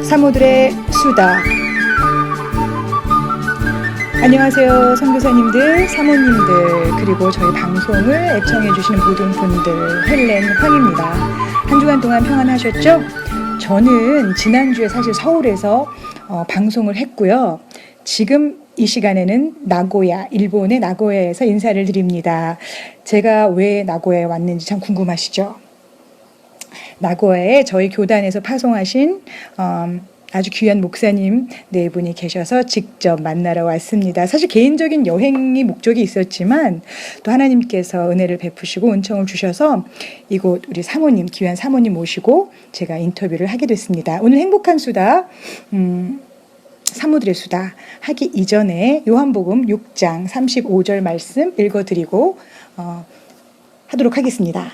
사모들의 수다. 안녕하세요. 선교사님들, 사모님들, 그리고 저희 방송을 애청해 주시는 모든 분들, 헬렌 황입니다. 한 주간 동안 평안하셨죠? 저는 지난주에 사실 서울에서 방송을 했고요. 지금 이 시간에는 나고야, 일본의 나고야에서 인사를 드립니다. 제가 왜 나고야에 왔는지 참 궁금하시죠? 나고야에 저희 교단에서 파송하신 아주 귀한 목사님 네 분이 계셔서 직접 만나러 왔습니다. 사실 개인적인 여행이 목적이 있었지만 또 하나님께서 은혜를 베푸시고 은총을 주셔서 이곳 우리 사모님, 귀한 사모님 모시고 제가 인터뷰를 하게 됐습니다. 오늘 행복한 수다, 사모들의 수다 하기 이전에 요한복음 6장 35절 말씀 읽어드리고 하도록 하겠습니다.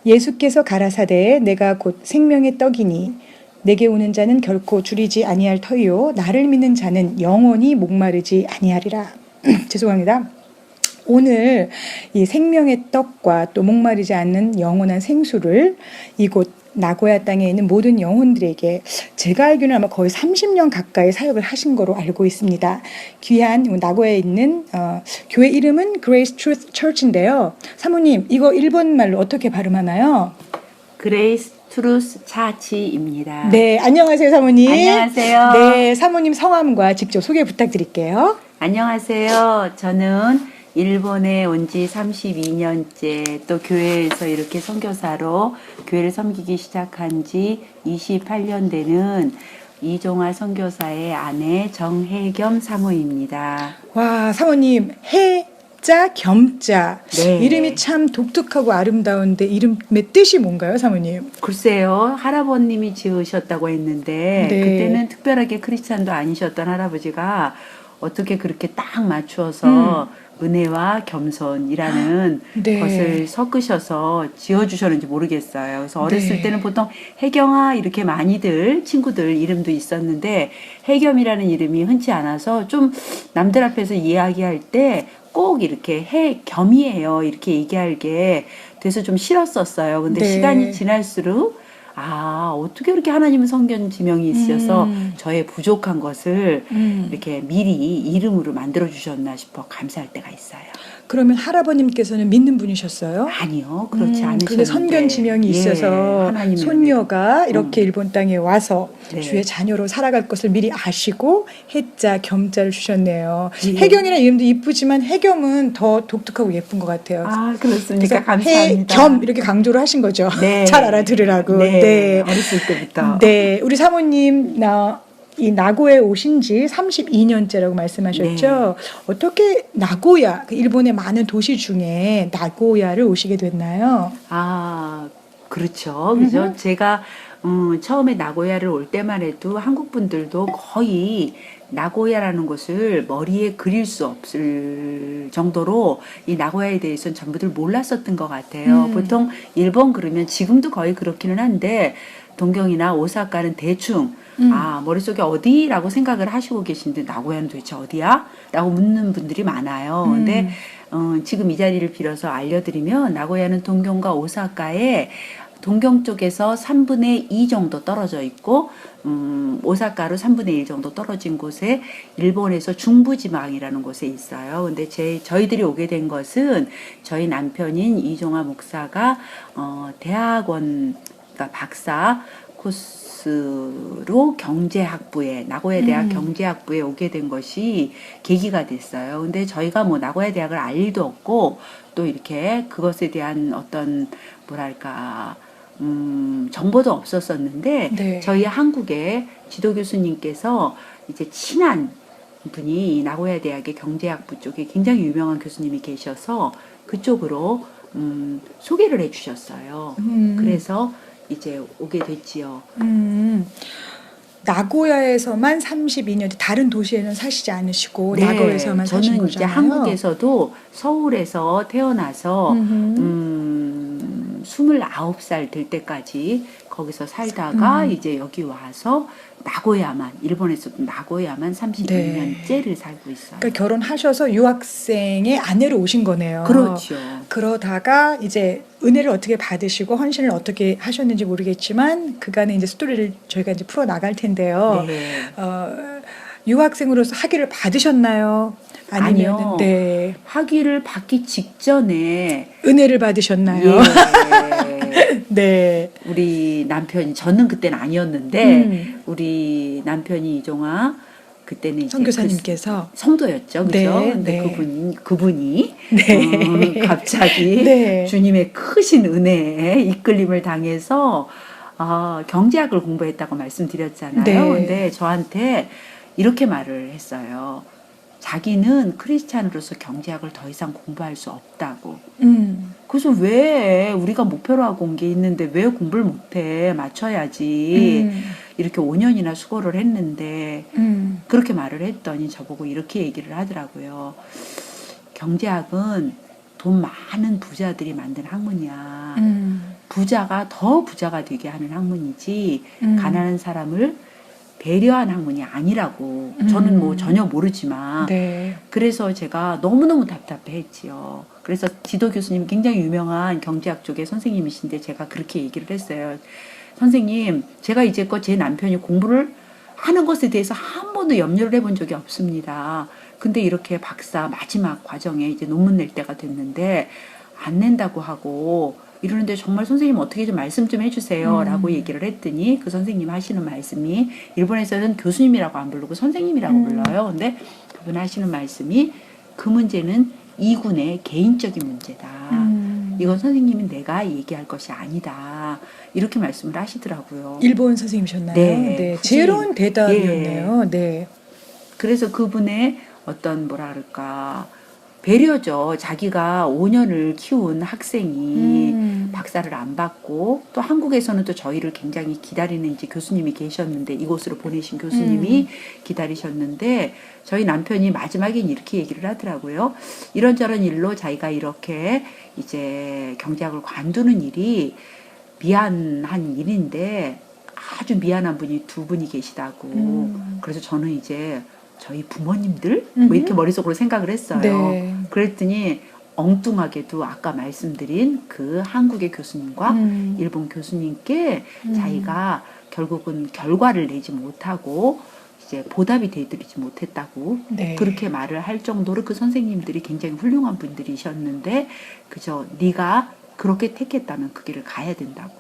예수께서 가라사대 내가 곧 생명의 떡이니 내게 오는 자는 결코 줄이지 아니할 터이요 나를 믿는 자는 영원히 목마르지 아니하리라. 죄송합니다. 오늘 이 생명의 떡과 또 목마르지 않는 영원한 생수를 이곳 나고야 땅에 있는 모든 영혼들에게 제가 알기로는 아마 거의 30년 가까이 사역을 하신 거로 알고 있습니다. 귀한 나고야에 있는 교회 이름은 Grace Truth Church인데요. 사모님, 이거 일본 말로 어떻게 발음하나요? 그레이스 트루스 차치입니다. 네, 안녕하세요, 사모님. 안녕하세요. 네, 사모님 성함과 직접 소개 부탁드릴게요. 안녕하세요. 저는 일본에 온 지 32년째, 또 교회에서 이렇게 선교사로 교회를 섬기기 시작한 지 28년 되는 이종화 선교사의 아내 정혜겸 사모입니다. 와, 사모님, 해자 겸자. 네. 이름이 참 독특하고 아름다운데 이름의 뜻이 뭔가요, 사모님? 글쎄요, 할아버님이 지으셨다고 했는데 네. 그때는 특별하게 크리스찬도 아니셨던 할아버지가 어떻게 그렇게 딱 맞추어서 은혜와 겸손이라는 네. 것을 섞으셔서 지어주셨는지 모르겠어요. 그래서 어렸을 네. 때는 보통 혜경아 이렇게 많이들 친구들 이름도 있었는데 혜겸이라는 이름이 흔치 않아서 좀 남들 앞에서 이야기할 때 꼭 이렇게 혜겸이에요 이렇게 얘기하게 돼서 좀 싫었었어요. 근데 네. 시간이 지날수록 어떻게 그렇게 하나님은 성견 지명이 있어서 저의 부족한 것을 이렇게 미리 이름으로 만들어 주셨나 싶어 감사할 때가 있어요. 그러면 할아버님께서는 믿는 분이셨어요? 아니요, 그렇지 않으셨는데. 근데 선견 지명이 있어서 하나님의 손녀가 이렇게 일본 땅에 와서 네. 주의 자녀로 살아갈 것을 미리 아시고 해자 겸자를 주셨네요. 예. 해경이라는 이름도 이쁘지만 해겸은 더 독특하고 예쁜 것 같아요. 그렇습니까? 그래서 감사합니다. 해겸 이렇게 강조를 하신 거죠. 네. 잘 알아들으라고. 네. 네. 어렸을 때부터. 네, 우리 사모님 이 나고야에 오신 지 32년째라고 말씀하셨죠. 네. 어떻게 나고야, 일본의 많은 도시 중에 나고야를 오시게 됐나요? 그렇죠. 그죠. 제가 처음에 나고야를 올 때만 해도 한국 분들도 거의 나고야라는 곳을 머리에 그릴 수 없을 정도로 이 나고야에 대해서는 전부들 몰랐었던 것 같아요. 보통 일본 그러면 지금도 거의 그렇기는 한데 동경이나 오사카는 대충 머릿속에 어디라고 생각을 하시고 계신데 나고야는 도대체 어디야? 라고 묻는 분들이 많아요. 근데 지금 이 자리를 빌어서 알려드리면 나고야는 동경과 오사카에 동경 쪽에서 3분의 2 정도 떨어져 있고 오사카로 3분의 1 정도 떨어진 곳에 일본에서 중부지방이라는 곳에 있어요. 근데 저희들이 오게 된 것은 저희 남편인 이종화 목사가 대학원 그러니까 박사 코스로 경제학부에 나고야 대학 경제학부에 오게 된 것이 계기가 됐어요. 근데 저희가 뭐 나고야 대학을 알 일도 없고 또 이렇게 그것에 대한 어떤 뭐랄까 정보도 없었었는데 네. 저희 한국의 지도 교수님께서 이제 친한 분이 이 나고야 대학의 경제학부 쪽에 굉장히 유명한 교수님이 계셔서 그쪽으로 소개를 해주셨어요. 그래서 이제 오게 됐지요. 나고야에서만 32년, 다른 도시에는 사시지 않으시고 나고야에서만 사신 거잖아요. 저는 이제 한국에서도 서울에서 태어나서 29살 될 때까지 거기서 살다가 이제 여기 와서 나고야만, 일본에서도 나고야만 32년째를 살고 있어요. 그러니까 결혼하셔서 유학생의 아내로 오신 거네요. 그렇죠. 그러다가 이제 은혜를 어떻게 받으시고 헌신을 어떻게 하셨는지 모르겠지만 그간의 이제 스토리를 저희가 이제 풀어 나갈 텐데요. 네. 유학생으로서 학위를 받으셨나요? 아니면 아니요. 네. 학위를 받기 직전에 은혜를 받으셨나요? 예, 네. 우리 남편이, 저는 그때는 아니었는데 우리 남편이 이종아 그때는 이제 선교사님께서 그 성도였죠, 그죠? 네, 근데 네. 그분이 네. 갑자기 네. 주님의 크신 은혜에 이끌림을 당해서 경제학을 공부했다고 말씀드렸잖아요. 네. 근데 저한테 이렇게 말을 했어요. 자기는 크리스찬으로서 경제학을 더 이상 공부할 수 없다고. 그래서 왜 우리가 목표로 하고 온 게 있는데 왜 공부를 못해? 맞춰야지. 이렇게 5년이나 수고를 했는데 그렇게 말을 했더니 저보고 이렇게 얘기를 하더라고요. 경제학은 돈 많은 부자들이 만든 학문이야. 부자가 더 부자가 되게 하는 학문이지 가난한 사람을 배려한 학문이 아니라고. 저는 뭐 전혀 모르지만 네. 그래서 제가 너무너무 답답해했지요. 그래서 지도 교수님, 굉장히 유명한 경제학 쪽의 선생님이신데 제가 그렇게 얘기를 했어요. 선생님, 제가 이제껏 제 남편이 공부를 하는 것에 대해서 한 번도 염려를 해본 적이 없습니다. 근데 이렇게 박사 마지막 과정에 이제 논문 낼 때가 됐는데 안 낸다고 하고 이러는데 정말 선생님 어떻게 좀 말씀 좀 해주세요 라고 얘기를 했더니 그 선생님 하시는 말씀이, 일본에서는 교수님이라고 안 부르고 선생님이라고 불러요. 근데 그분 하시는 말씀이 그 문제는 이군의 개인적인 문제다. 이건 선생님이 내가 얘기할 것이 아니다. 이렇게 말씀을 하시더라고요. 일본 선생님이셨나요? 네. 지혜로운 대답이었네요. 네. 그래서 그분의 어떤 뭐라 그럴까 배려죠. 자기가 5년을 키운 학생이 박사를 안 받고 또 한국에서는 또 저희를 굉장히 기다리는 이제 교수님이 계셨는데, 이곳으로 보내신 교수님이 기다리셨는데 저희 남편이 마지막엔 이렇게 얘기를 하더라고요. 이런저런 일로 자기가 이렇게 이제 경제학을 관두는 일이 미안한 일인데 아주 미안한 분이 두 분이 계시다고. 그래서 저는 이제 저희 부모님들 뭐 이렇게 머릿속으로 생각을 했어요. 네. 그랬더니 엉뚱하게도 아까 말씀드린 그 한국의 교수님과 일본 교수님께 자기가 결국은 결과를 내지 못하고 이제 보답이 되드리지 못했다고 네. 그렇게 말을 할 정도로 그 선생님들이 굉장히 훌륭한 분들이셨는데 그저 네가 그렇게 택했다면 그 길을 가야 된다고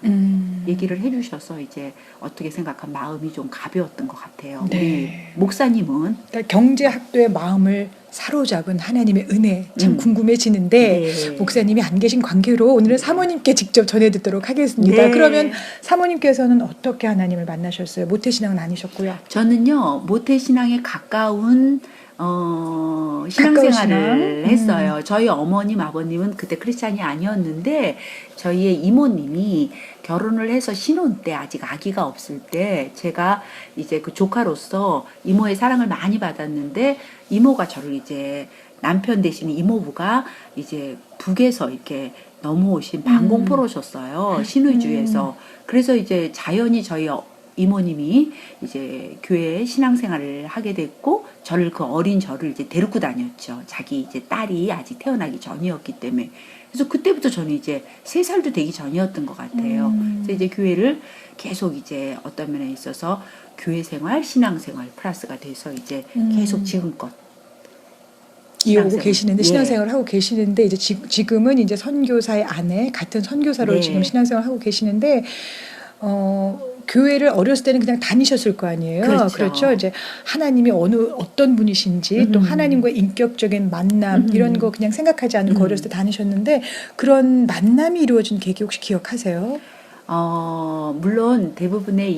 얘기를 해주셔서 이제 어떻게 생각한 마음이 좀 가벼웠던 것 같아요. 네. 우리 목사님은 그러니까 경제학도의 마음을 사로잡은 하나님의 은혜 참 궁금해지는데 네. 목사님이 안 계신 관계로 오늘은 사모님께 직접 전해 듣도록 하겠습니다. 네. 그러면 사모님께서는 어떻게 하나님을 만나셨어요? 모태신앙은 아니셨고요. 저는요 모태신앙에 가까운 신앙생활을 신앙? 했어요. 저희 어머님 아버님은 그때 크리스찬이 아니었는데 저희의 이모님이 결혼을 해서 신혼 때 아직 아기가 없을 때 제가 이제 그 조카로서 이모의 사랑을 많이 받았는데 이모가 저를 이제 남편 대신 이모부가 이제 북에서 이렇게 넘어오신 방공포로셨어요. 신의주에서. 그래서 이제 자연히 저희 이모님이 이제 교회에 신앙생활을 하게 됐고 저를 그 어린 저를 이제 데리고 다녔죠. 자기 이제 딸이 아직 태어나기 전이었기 때문에. 그래서 그때부터 저는 이제 3살도 되기 전이었던 것 같아요. 그래서 이제 교회를 계속 이제 어떤 면에 있어서 교회 생활, 신앙생활 플러스가 돼서 이제 계속 지금껏 이어오고 신앙생활. 계시는데 예. 신앙생활을 하고 계시는데 이제 지금은 이제 선교사의 아내 같은 선교사로 네. 지금 신앙생활을 하고 계시는데 교회를 어렸을 때는 그냥 다니셨을 거 아니에요. 그렇죠. 이제 하나님이 어떤 분이신지 또 하나님과의 인격적인 만남 이런 거 그냥 생각하지 않고 어렸을 때 다니셨는데 그런 만남이 이루어진 계기 혹시 기억하세요? 물론 대부분의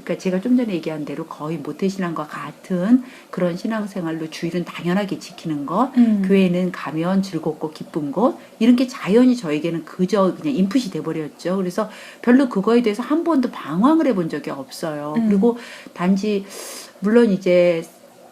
그러니까 제가 좀 전에 얘기한 대로 거의 모태신앙과 같은 그런 신앙생활로 주일은 당연하게 지키는 것, 교회는 가면 즐겁고 기쁜 것, 이런 게 자연히 저에게는 그저 그냥 인풋이 돼버렸죠. 그래서 별로 그거에 대해서 한 번도 방황을 해본 적이 없어요. 그리고 단지, 물론 이제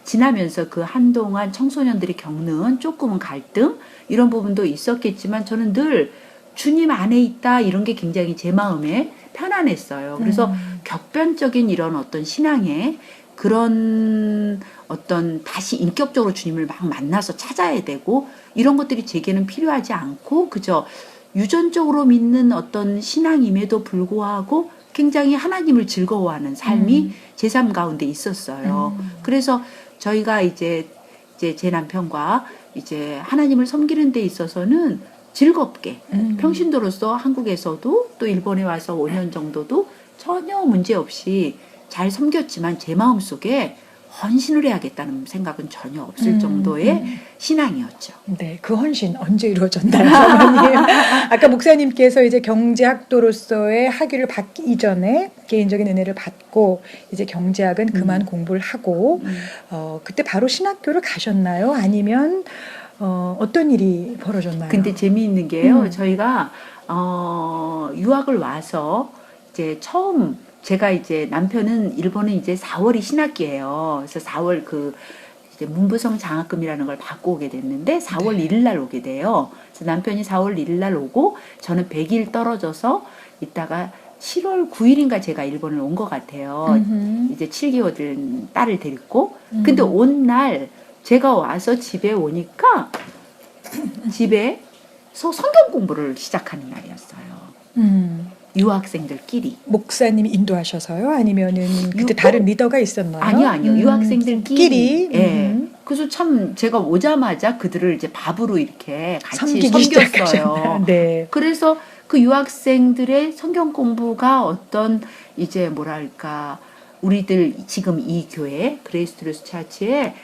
지나면서 그 한동안 청소년들이 겪는 조금은 갈등, 이런 부분도 있었겠지만 저는 늘 주님 안에 있다 이런 게 굉장히 제 마음에 편안했어요. 그래서 격변적인 이런 어떤 신앙에 그런 어떤 다시 인격적으로 주님을 막 만나서 찾아야 되고 이런 것들이 제게는 필요하지 않고 그저 유전적으로 믿는 어떤 신앙임에도 불구하고 굉장히 하나님을 즐거워하는 삶이 제 삶 가운데 있었어요. 그래서 저희가 이제 제 남편과 이제 하나님을 섬기는 데 있어서는 즐겁게 평신도로서 한국에서도 또 일본에 와서 5년 정도도 전혀 문제 없이 잘 섬겼지만 제 마음속에 헌신을 해야겠다는 생각은 전혀 없을 정도의 신앙이었죠. 네, 그 헌신 언제 이루어졌나요, 사모님? 아까 목사님께서 이제 경제학도로서의 학위를 받기 이전에 개인적인 은혜를 받고 이제 경제학은 그만 공부를 하고 그때 바로 신학교를 가셨나요? 아니면 어떤 일이 벌어졌나요? 근데 재미있는 게요. 저희가 유학을 와서 이제 처음 제가 이제 남편은 일본은 이제 4월이 신학기예요. 그래서 4월 그 이제 문부성 장학금이라는 걸 받고 오게 됐는데 4월 1일 날 오게 돼요. 그래서 남편이 4월 1일 날 오고 저는 100일 떨어져서 있다가 7월 9일인가 제가 일본을 온 것 같아요. 이제 7개월 된 딸을 데리고. 근데 온 날 제가 와서 집에 오니까 집에서 성경 공부를 시작하는 날이었어요. 유학생들끼리. 목사님이 인도하셔서요? 아니면은 그때 다른 리더가 있었나요? 아니요. 유학생들끼리. 예. 끼리. 그래서 참 제가 오자마자 그들을 이제 밥으로 이렇게 같이 섬기기 섬겼어요. 시작하셨나요? 네. 그래서 그 유학생들의 성경 공부가 어떤 이제 뭐랄까 우리들 지금 이 교회 그레이스 트루스 처치에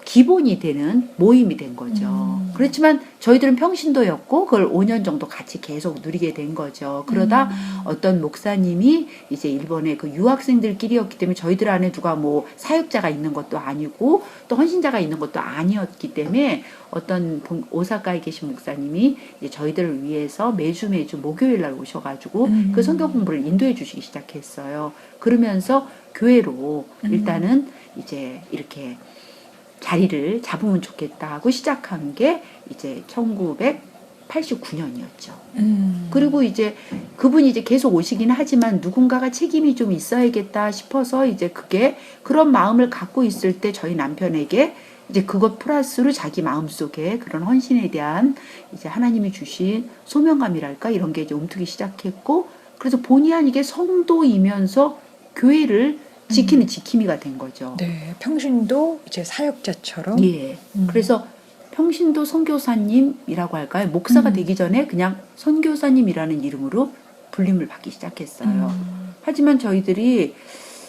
기본이 되는 모임이 된 거죠. 그렇지만 저희들은 평신도였고 그걸 5년 정도 같이 계속 누리게 된 거죠. 그러다 어떤 목사님이 이제 일본의 그 유학생들끼리였기 때문에 저희들 안에 누가 뭐 사역자가 있는 것도 아니고 또 헌신자가 있는 것도 아니었기 때문에 어떤 오사카에 계신 목사님이 이제 저희들을 위해서 매주 목요일 날 오셔가지고 그 성경 공부를 인도해 주시기 시작했어요. 그러면서 교회로 일단은 이제 이렇게 자리를 잡으면 좋겠다 하고 시작한 게 이제 1989년이었죠. 그리고 이제 그분이 이제 계속 오시긴 하지만 누군가가 책임이 좀 있어야겠다 싶어서 이제 그게 그런 마음을 갖고 있을 때 저희 남편에게 이제 그것 플러스로 자기 마음속에 그런 헌신에 대한 이제 하나님이 주신 소명감이랄까 이런 게 이제 움트기 시작했고 그래서 본의 아니게 성도이면서 교회를 지키는 지킴이가 된 거죠. 네, 평신도 이제 사역자처럼. 예. 그래서 평신도 선교사님이라고 할까요? 목사가 되기 전에 그냥 선교사님이라는 이름으로 불림을 받기 시작했어요. 하지만 저희들이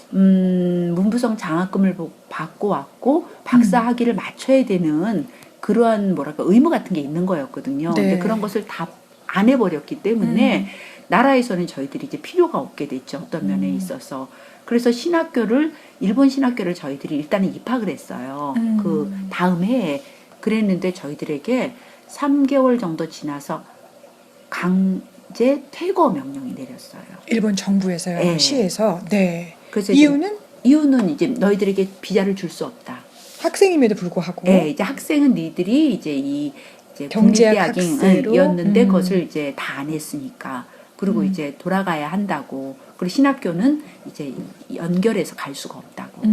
문부성 장학금을 받고 왔고 박사 학위를 맞춰야 되는 그러한 뭐랄까 의무 같은 게 있는 거였거든요. 네. 근데 그런 것을 다 안 해버렸기 때문에 나라에서는 저희들이 이제 필요가 없게 됐죠. 어떤 면에 있어서. 그래서 일본 신학교를 저희들이 일단은 입학을 했어요. 그 다음 해에. 그랬는데 저희들에게 3개월 정도 지나서 강제 퇴거 명령이 내렸어요. 일본 정부에서요, 네. 시에서. 네. 그래서 이유는 이제 너희들에게 비자를 줄 수 없다. 학생임에도 불구하고. 네, 이제 학생은 니들이 이제 이제 경제학 학생으로 국립대학이었는데 그것을 이제 다 안 했으니까. 그리고 이제 돌아가야 한다고. 그리고 신학교는 이제 연결해서 갈 수가 없다고.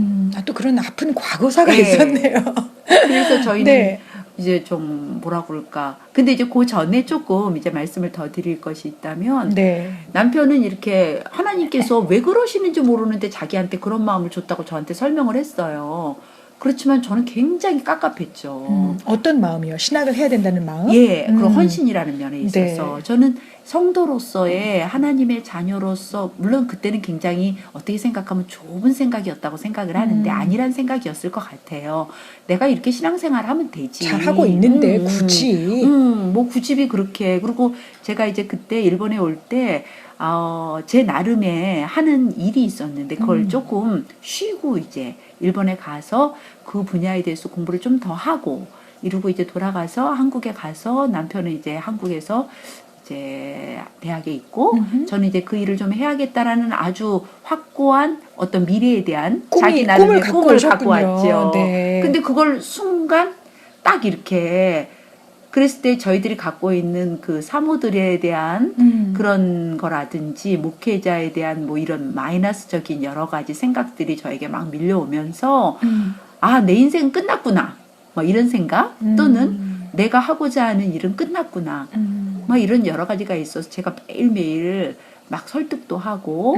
또 그런 아픈 과거사가 네. 있었네요. 그래서 저희는 네. 이제 좀 뭐라 그럴까. 근데 이제 그 전에 조금 이제 말씀을 더 드릴 것이 있다면 네. 남편은 이렇게 하나님께서 왜 그러시는지 모르는데 자기한테 그런 마음을 줬다고 저한테 설명을 했어요. 그렇지만 저는 굉장히 깝깝했죠. 어떤 마음이요? 신학을 해야 된다는 마음? 예, 그런 헌신이라는 면에 있어서 네. 저는 성도로서의 하나님의 자녀로서 물론 그때는 굉장히 어떻게 생각하면 좁은 생각이었다고 생각을 하는데 아니란 생각이었을 것 같아요. 내가 이렇게 신앙생활 하면 되지. 잘하고 있는데 굳이. 뭐 굳이 그렇게. 그리고 제가 이제 그때 일본에 올 때 제 나름의 하는 일이 있었는데 그걸 조금 쉬고 이제 일본에 가서 그 분야에 대해서 공부를 좀 더 하고 이러고 이제 돌아가서 한국에 가서 남편은 이제 한국에서 이제 대학에 있고 저는 이제 그 일을 좀 해야겠다라는 아주 확고한 어떤 미래에 대한 자기 나름의 꿈을 갖고 왔죠. 네. 근데 그걸 순간 딱 이렇게 그랬을 때 저희들이 갖고 있는 그 사모들에 대한 그런 거라든지 목회자에 대한 뭐 이런 마이너스적인 여러 가지 생각들이 저에게 막 밀려오면서 아, 내 인생은 끝났구나. 뭐 이런 생각 또는 내가 하고자 하는 일은 끝났구나. 뭐 이런 여러 가지가 있어서 제가 매일매일 막 설득도 하고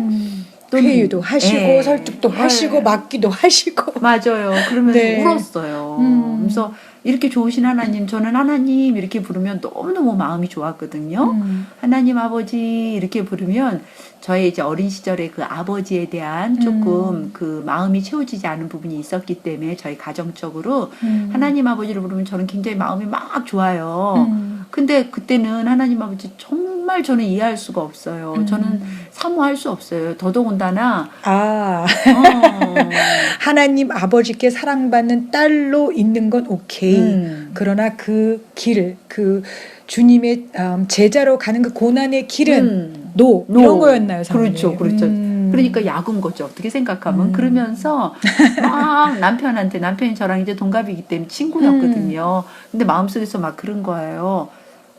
또는 회유도 하시고 예. 설득도 하시고 막기도 하시고 맞아요. 그러면서 네. 울었어요. 그래서 이렇게 좋으신 하나님, 저는 하나님 이렇게 부르면 너무너무 마음이 좋았거든요. 하나님 아버지 이렇게 부르면 저의 이제 어린 시절에 그 아버지에 대한 조금 그 마음이 채워지지 않은 부분이 있었기 때문에 저희 가정적으로 하나님 아버지를 부르면 저는 굉장히 마음이 막 좋아요. 근데 그때는 하나님 아버지 정말 저는 이해할 수가 없어요. 저는 사모할 수 없어요. 더더군다나 아 하나님 아버지께 사랑받는 딸로 있는 건 오케이. 그러나 그 길, 그 주님의 제자로 가는 그 고난의 길은 노 이런 거였나요, 사모님? 그렇죠, 그렇죠. 그러니까 야구인 거죠. 어떻게 생각하면 그러면서 막 남편이 저랑 이제 동갑이기 때문에 친구였거든요. 근데 마음속에서 막 그런 거예요.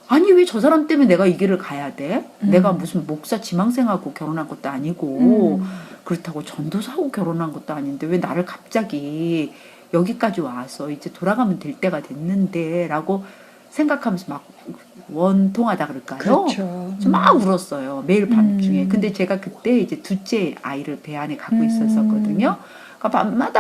아니 왜 저 사람 때문에 내가 이 길을 가야 돼? 내가 무슨 목사 지망생하고 결혼한 것도 아니고 그렇다고 전도사하고 결혼한 것도 아닌데 왜 나를 갑자기 여기까지 와서 이제 돌아가면 될 때가 됐는데 라고 생각하면서 막 원통하다 그럴까요? 그렇죠. 막 울었어요. 매일 밤중에. 근데 제가 그때 이제 둘째 아이를 배 안에 갖고 있었거든요. 그러니까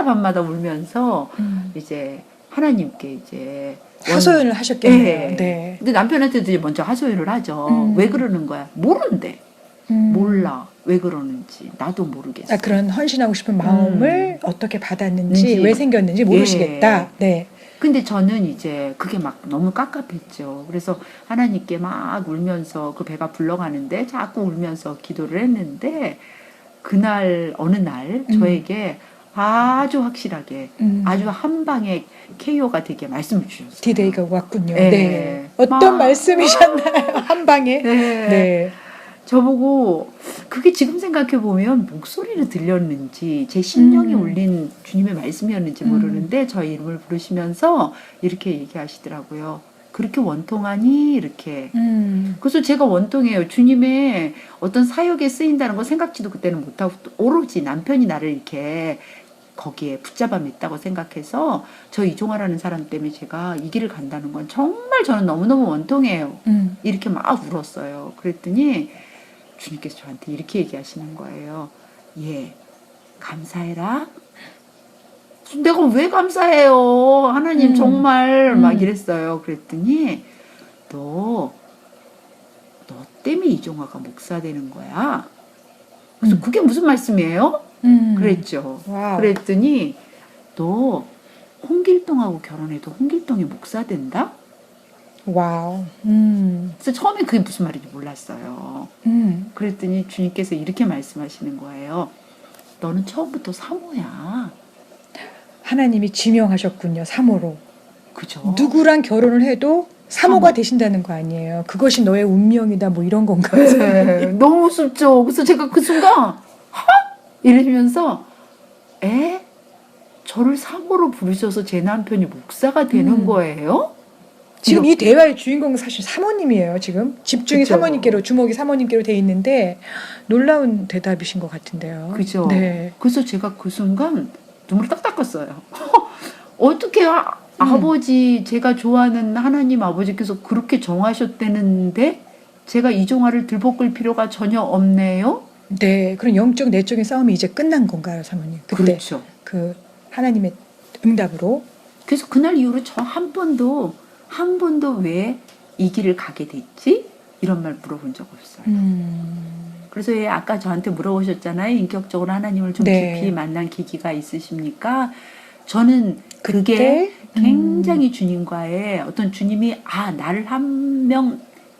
밤마다 울면서 이제 하나님께 이제 하소연을 하셨겠네요. 네. 네. 근데 남편한테도 이제 먼저 하소연을 하죠. 왜 그러는 거야? 모른대. 몰라. 왜 그러는지. 나도 모르겠어. 아, 그런 헌신하고 싶은 마음을 어떻게 받았는지, 음. 왜 생겼는지 모르시겠다. 네. 근데 저는 이제 그게 막 너무 깝깝했죠. 그래서 하나님께 막 울면서 그 배가 불러가는데 자꾸 울면서 기도를 했는데 그날 어느 날 저에게 아주 확실하게 아주 한 방에 KO가 되게 말씀을 주셨어요. 디데이가 왔군요. 네. 네. 어떤 말씀이셨나요? 한 방에? 네. 네. 저보고 그게 지금 생각해 보면 목소리로 들렸는지 제 심령이 울린 주님의 말씀이었는지 모르는데 저희 이름을 부르시면서 이렇게 얘기하시더라고요. 그렇게 원통하니 이렇게. 그래서 제가 원통해요. 주님의 어떤 사역에 쓰인다는 거 생각지도 그때는 못하고 오로지 남편이 나를 이렇게 거기에 붙잡아 맸다고 생각해서 저 이종화라는 사람 때문에 제가 이 길을 간다는 건 정말 저는 너무너무 원통해요. 이렇게 막 울었어요. 그랬더니 주님께서 저한테 이렇게 얘기하시는 거예요. 예, 감사해라. 내가 왜 감사해요? 하나님 정말 막 이랬어요. 그랬더니 너 때문에 이종화가 목사 되는 거야. 그래서 그게 무슨 말씀이에요? 그랬죠. 와우. 그랬더니 너 홍길동하고 결혼해도 홍길동이 목사 된다? 와우. 그래서 처음에 그게 무슨 말인지 몰랐어요. 그랬더니 주님께서 이렇게 말씀하시는 거예요. 너는 처음부터 사모야. 하나님이 지명하셨군요. 사모로. 그죠? 누구랑 결혼을 해도 사모가 되신다는 거 아니에요. 그것이 너의 운명이다 뭐 이런 건가요? 네, 너무 슬죠. 그래서 제가 그 순간 이러면서 저를 사모로 부르셔서 제 남편이 목사가 되는 거예요? 지금 이 대화의 주인공은 사실 사모님이에요. 지금 집중이 그쵸. 사모님께로, 주목이 사모님께로 돼 있는데 놀라운 대답이신 것 같은데요. 그죠? 네. 그래서 제가 그 순간 눈물이 딱 닦았어요. 어떻게 아버지, 제가 좋아하는 하나님 아버지께서 그렇게 정하셨다는데 제가 이종화를 들볶을 필요가 전혀 없네요? 네, 그런 영적 내적인 싸움이 이제 끝난 건가요, 사모님? 그때 그렇죠. 그 하나님의 응답으로. 그래서 그날 이후로 저 한 번도 왜 이 길을 가게 됐지? 이런 말 물어본 적 없어요. 그래서 왜 아까 저한테 물어보셨잖아요. 인격적으로 하나님을 좀 네. 깊이 만난 계기가 있으십니까? 저는 그게 그때? 굉장히 주님과의 어떤 주님이 나를 한 명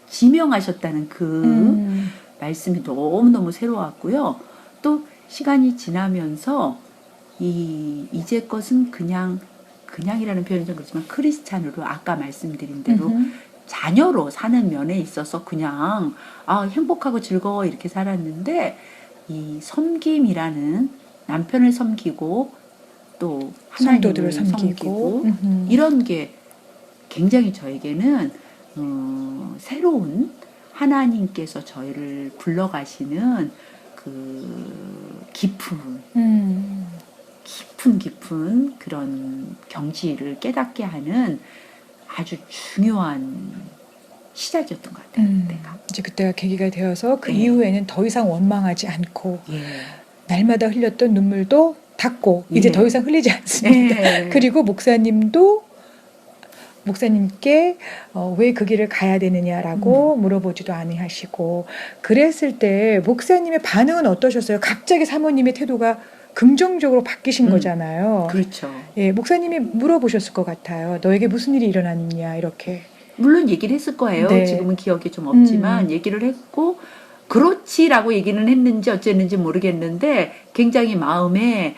지명하셨다는 그 말씀이 너무너무 새로웠고요. 또 시간이 지나면서 이제 것은 그냥이라는 표현이 좀 그렇지만 크리스찬으로 아까 말씀드린 대로 자녀로 사는 면에 있어서 그냥 행복하고 즐거워 이렇게 살았는데 이 섬김이라는 남편을 섬기고 또 하나님을 성도들을 섬기고. 섬기고 이런 게 굉장히 저에게는 새로운 하나님께서 저희를 불러가시는 그 깊은 그런 경지를 깨닫게 하는 아주 중요한 시작이었던 것 같아요. 그때가. 이제 그때가 계기가 되어서 그 네. 이후에는 더 이상 원망하지 않고 예. 날마다 흘렸던 눈물도 닦고 이제 예. 더 이상 흘리지 않습니다. 예. 그리고 목사님께 왜 그 길을 가야 되느냐라고 물어보지도 아니하시고 그랬을 때 목사님의 반응은 어떠셨어요? 갑자기 사모님의 태도가 긍정적으로 바뀌신 거잖아요. 그렇죠. 예, 목사님이 물어보셨을 것 같아요. 너에게 무슨 일이 일어났냐 이렇게. 물론 얘기를 했을 거예요. 네. 지금은 기억이 좀 없지만 얘기를 했고 그렇지라고 얘기는 했는지 어쨌는지 모르겠는데 굉장히 마음에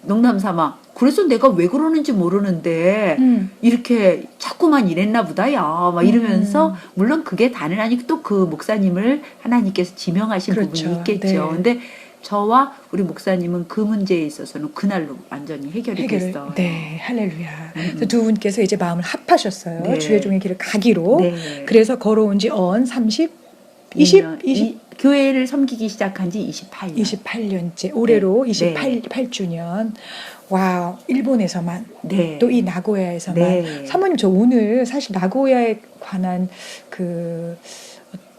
농담 삼아 그래서 내가 왜 그러는지 모르는데 이렇게 자꾸만 이랬나 보다 막 이러면서 물론 그게 다는 아니고 또 그 목사님을 하나님께서 지명하신 그렇죠. 부분이 있겠죠. 네. 근데 저와 우리 목사님은 그 문제에 있어서는 그날로 완전히 해결이 됐어요. 네, 할렐루야. 그래서 두 분께서 이제 마음을 합하셨어요. 네. 주의 종의 길을 가기로. 네. 그래서 걸어온 지 20 교회를 섬기기 시작한 지 28년. 28년째. 올해로 네. 28주년. 와우, 일본에서만. 네. 또 이 나고야에서만. 네. 사모님, 저 오늘 사실 나고야에 관한 그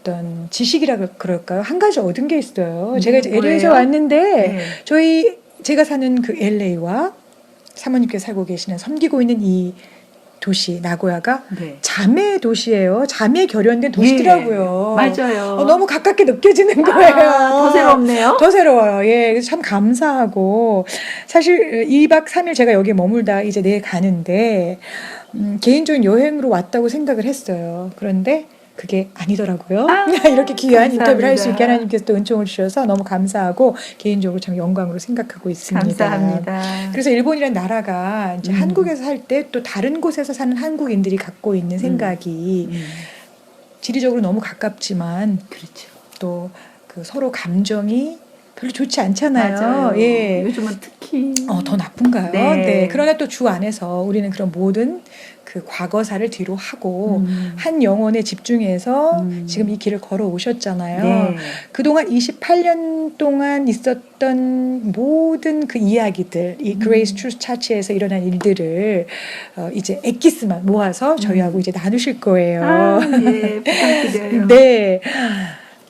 어떤 지식이라 그럴까요? 한 가지 얻은 게 있어요. 제가 이제 LA에서 뭐예요? 왔는데 네. 제가 사는 그 LA와 사모님께서 살고 계시는 섬기고 있는 이 도시 나고야가 네. 자매 도시예요. 자매 결연된 도시더라고요. 맞아요. 너무 가깝게 느껴지는 거예요. 더 새롭네요. 더 새로워요. 예, 그래서 참 감사하고 사실 2박 3일 제가 여기에 머물다 이제 내일 가는데 개인적인 여행으로 왔다고 생각을 했어요. 그런데 그게 아니더라고요. 이렇게 귀한 감사합니다. 인터뷰를 할 수 있게 하나님께서 또 은총을 주셔서 너무 감사하고 개인적으로 참 영광으로 생각하고 있습니다. 감사합니다. 그래서 일본이라는 나라가 이제 한국에서 살 때 또 다른 곳에서 사는 한국인들이 갖고 있는 생각이 지리적으로 너무 가깝지만 그렇죠. 또 그 서로 감정이 별로 좋지 않잖아요. 맞아요. 예. 요즘은 특히 더 나쁜가요? 네. 네. 그러나 또 주 안에서 우리는 그런 모든 그 과거사를 뒤로 하고 한 영혼에 집중해서 지금 이 길을 걸어 오셨잖아요. 네. 그동안 28년 동안 있었던 모든 그 이야기들, 이 Grace Truth Church에서 일어난 일들을 이제 엑기스만 모아서 저희하고 이제 나누실 거예요. 예, 부탁드려요. 네.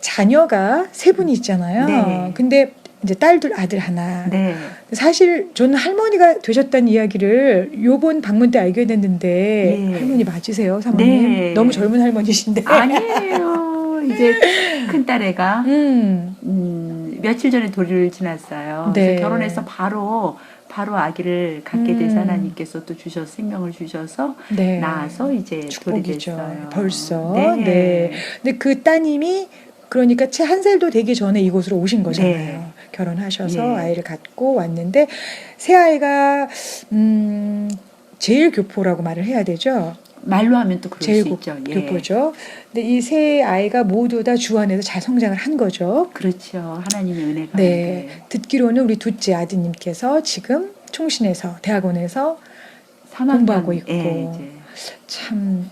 자녀가 3분이 있잖아요. 네. 근데 이제 딸2 아들 하나. 네. 사실 저는 할머니가 되셨다는 이야기를 요번 방문 때 알게 됐는데 예. 할머니 맞으세요, 사모님? 네. 너무 젊은 할머니신데. 아니에요. 이제 큰 딸애가 며칠 전에 돌을 지났어요. 네. 그래서 결혼해서 바로 아기를 갖게 돼서 하나님께서 또 주셔서 생명을 주셔서 네. 낳아서 이제 돌이 축복이죠. 됐어요. 벌써. 네. 네. 근데 그 따님이 그러니까 채 1살도 되기 전에 이곳으로 오신 거잖아요. 네. 결혼하셔서 예. 아이를 갖고 왔는데 새 아이가 제일 교포라고 말을 해야 되죠. 말로 하면 또 그럴 제일 수 있죠. 예. 교포죠. 근데 이 세 아이가 모두 다 주 안에서 잘 성장을 한 거죠. 그렇죠. 하나님의 은혜가. 네. 듣기로는 우리 둘째 아드님께서 지금 총신에서 대학원에서 3학년, 공부하고 있고. 예, 이제 참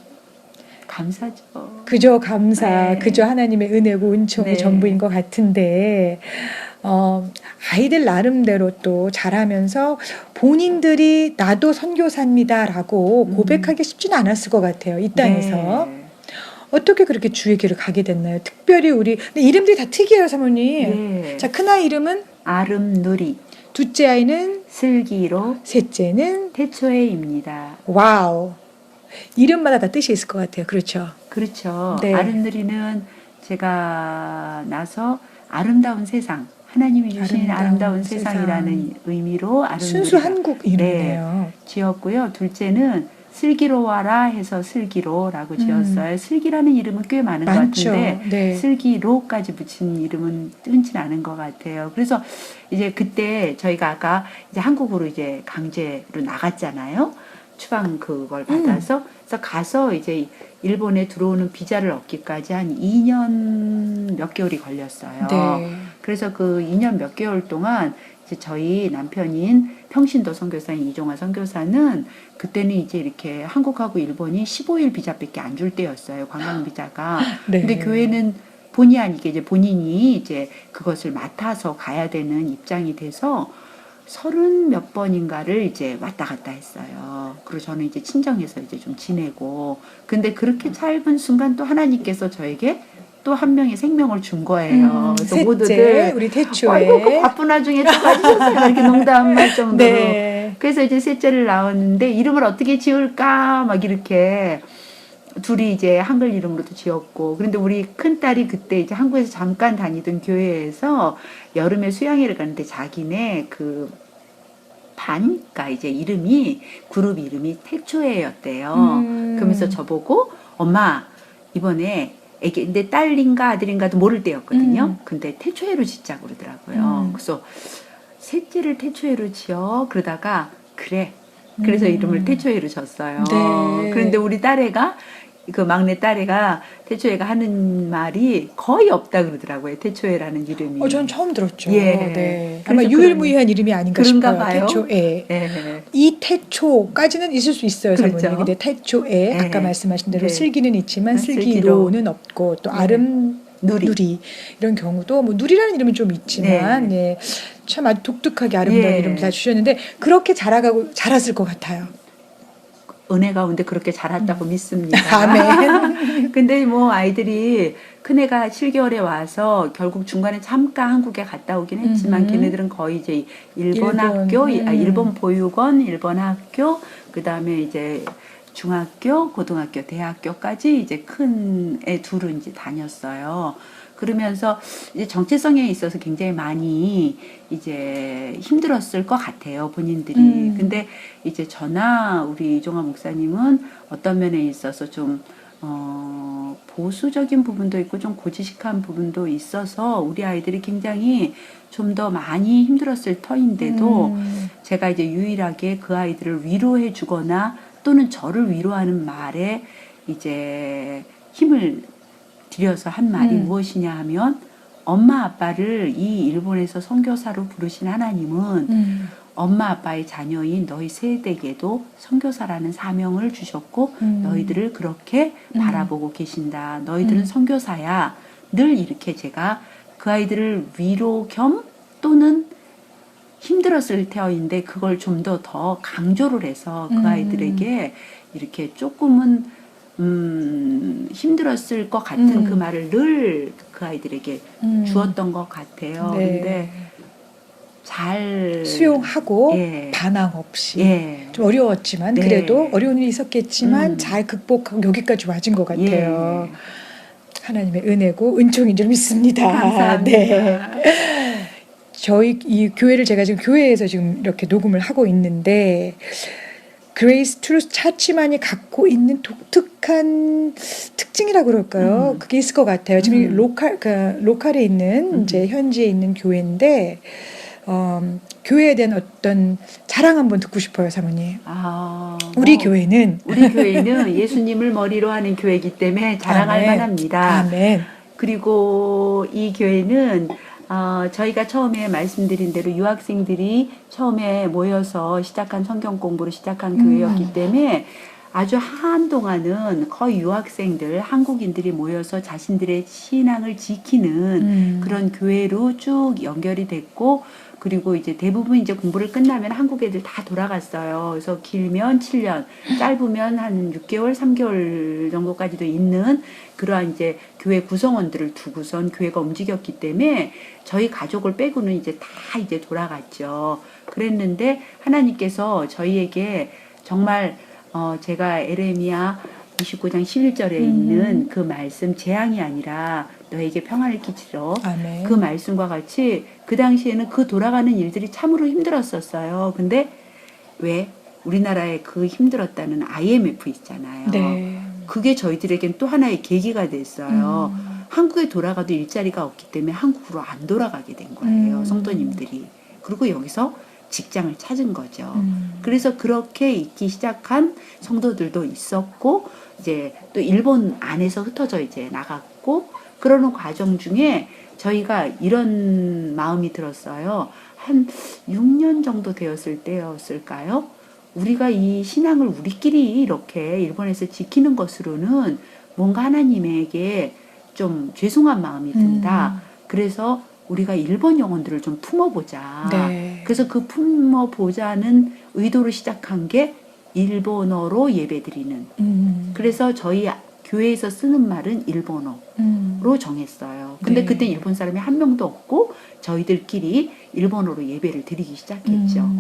감사죠. 그저 감사, 네. 그저 하나님의 은혜고 은총이 네. 전부인 것 같은데 아이들 나름대로 또 자라면서 본인들이 나도 선교사입니다라고 고백하기 쉽지는 않았을 것 같아요. 이 땅에서. 네. 어떻게 그렇게 주의 길을 가게 됐나요? 특별히 근데 이름들이 다 특이해요, 사모님. 네. 자, 큰아이 이름은? 아름누리, 둘째 아이는? 슬기로, 셋째는? 태초에입니다. 와우. 이름마다 다 뜻이 있을 것 같아요. 그렇죠? 그렇죠. 네. 아름누리는 제가 나서 아름다운 세상, 하나님이 주신 아름다운 세상이라는 의미로 아름누리가 순수 한국 이름이네요. 지었고요. 둘째는 슬기로워라 해서 슬기로라고 지었어요. 슬기라는 이름은 꽤 많은 많죠. 것 같은데 네. 슬기로까지 붙인 이름은 흔치 않은 것 같아요. 그래서 이제 그때 저희가 아까 이제 한국으로 이제 강제로 나갔잖아요. 추방 그걸 받아서 그래서 가서 이제 일본에 들어오는 비자를 얻기까지 한 2년 몇 개월이 걸렸어요. 네. 그래서 그 2년 몇 개월 동안 이제 저희 남편인 평신도 선교사인 이종화 선교사는 그때는 이제 이렇게 한국하고 일본이 15일 비자밖에 안 줄 때였어요. 관광 비자가. 네. 근데 교회는 본의 아니게 이제 본인이 이제 그것을 맡아서 가야 되는 입장이 돼서 30몇 번인가를 이제 왔다 갔다 했어요. 그리고 저는 이제 친정에서 이제 좀 지내고. 근데 그렇게 짧은 순간 또 하나님께서 저에게 또 한 명의 생명을 준 거예요. 그래서 셋째, 모두들 우리 태초에. 아이고 그 바쁜 와중에 또 가지셨어요. 이렇게 농담할 정도로. 네. 그래서 이제 셋째를 낳았는데 이름을 어떻게 지을까 막 이렇게 둘이 이제 한글 이름으로도 지었고. 그런데 우리 큰딸이 그때 이제 한국에서 잠깐 다니던 교회에서 여름에 수양회를 가는데 자기네 그 반가 이제 이름이 그룹 이름이 태초회였대요. 그러면서 저보고 엄마 이번에 애기 근데 딸인가 아들인가도 모를 때였거든요. 근데 태초회로 짓자고 그러더라고요. 그래서 셋째를 태초회로 지어 그러다가 그래. 그래서 이름을 태초회로 졌어요. 네. 그런데 우리 딸애가 그 막내 딸애가 태초회가 하는 말이 거의 없다 그러더라고요. 태초회라는 이름이. 전 처음 들었죠. 예. 네. 아마 그래서 유일무이한 이름이 아닌가 그런가 싶어요. 봐요. 태초에. 예. 이 태초까지는 있을 수 있어요, 그렇죠. 사모님. 근데 태초에 네. 아까 말씀하신 대로 네. 슬기는 있지만 슬기로. 슬기로는 없고 또 네. 누리 이런 경우도 뭐 누리라는 이름은 좀 있지만 예. 참 아주 독특하게 아름다운 예. 이름 다 주셨는데 그렇게 자랐을 것 같아요. 은혜 가운데 그렇게 자랐다고 믿습니다. 아멘. 근데 뭐 아이들이 큰애가 7개월에 와서 결국 중간에 잠깐 한국에 갔다 오긴 했지만 걔네들은 거의 이제 일본 학교, 일본 보육원, 일본 학교, 그 다음에 이제 중학교, 고등학교, 대학교까지 이제 큰 애 둘은 이제 다녔어요. 그러면서 이제 정체성에 있어서 굉장히 많이 이제 힘들었을 것 같아요, 본인들이. 근데 이제 저나 우리 이종화 목사님은 어떤 면에 있어서 좀, 보수적인 부분도 있고 좀 고지식한 부분도 있어서 우리 아이들이 굉장히 좀 더 많이 힘들었을 터인데도 제가 이제 유일하게 그 아이들을 위로해 주거나 또는 저를 위로하는 말에 이제 힘을 들여서 한 말이 무엇이냐 하면 엄마 아빠를 이 일본에서 선교사로 부르신 하나님은 엄마 아빠의 자녀인 너희 세대에게도 선교사라는 사명을 주셨고 너희들을 그렇게 바라보고 계신다. 너희들은 선교사야. 늘 이렇게 제가 그 아이들을 위로 겸 또는 힘들었을 때인데 그걸 좀 더 강조를 해서 그 아이들에게 이렇게 조금은 힘들었을 것 같은 그 말을 늘 그 아이들에게 주었던 것 같아요. 네. 근데 잘 수용하고 예. 반항 없이 예. 좀 어려웠지만 네. 그래도 어려운 일이 있었겠지만 잘 극복하고 여기까지 와준 것 같아요. 예. 하나님의 은혜고 은총인 줄 믿습니다. 감사합니다. 네. 저희 이 교회를 제가 지금 교회에서 지금 이렇게 녹음을 하고 있는데 그레이스 트루스 차치만이 갖고 있는 독특한 특징이라고 그럴까요? 그게 있을 것 같아요. 지금 로컬에 있는 이제 현지에 있는 교회인데 교회에 대한 어떤 자랑 한번 듣고 싶어요, 사모님. 우리 교회는 예수님을 머리로 하는 교회이기 때문에 자랑할 아멘. 만합니다. 아멘. 그리고 이 교회는 저희가 처음에 말씀드린 대로 유학생들이 처음에 모여서 시작한 성경 공부를 시작한 교회였기 때문에 아주 한동안은 거의 유학생들, 한국인들이 모여서 자신들의 신앙을 지키는 그런 교회로 쭉 연결이 됐고 그리고 이제 대부분 이제 공부를 끝나면 한국 애들 다 돌아갔어요. 그래서 길면 7년, 짧으면 한 6개월, 3개월 정도까지도 있는 그러한 이제 교회 구성원들을 두고선 교회가 움직였기 때문에 저희 가족을 빼고는 이제 다 이제 돌아갔죠. 그랬는데 하나님께서 저희에게 정말 제가 에레미야 29장 11절에 있는 그 말씀 재앙이 아니라 너에게 평안을 끼치러 아멘. 그 말씀과 같이 그 당시에는 그 돌아가는 일들이 참으로 힘들었었어요. 근데 왜 우리나라에 그 힘들었다는 IMF 있잖아요. 네. 그게 저희들에겐 또 하나의 계기가 됐어요. 한국에 돌아가도 일자리가 없기 때문에 한국으로 안 돌아가게 된 거예요. 성도님들이. 그리고 여기서 직장을 찾은 거죠. 그래서 그렇게 있기 시작한 성도들도 있었고, 이제 또 일본 안에서 흩어져 이제 나갔고, 그러는 과정 중에 저희가 이런 마음이 들었어요. 한 6년 정도 되었을 때였을까요? 우리가 이 신앙을 우리끼리 이렇게 일본에서 지키는 것으로는 뭔가 하나님에게 좀 죄송한 마음이 든다. 그래서 우리가 일본 영혼들을 좀 품어보자. 네. 그래서 그 품어보자는 의도로 시작한 게 일본어로 예배드리는. 그래서 저희 교회에서 쓰는 말은 일본어로 정했어요. 근데 네. 그때 일본 사람이 한 명도 없고 저희들끼리 일본어로 예배를 드리기 시작했죠.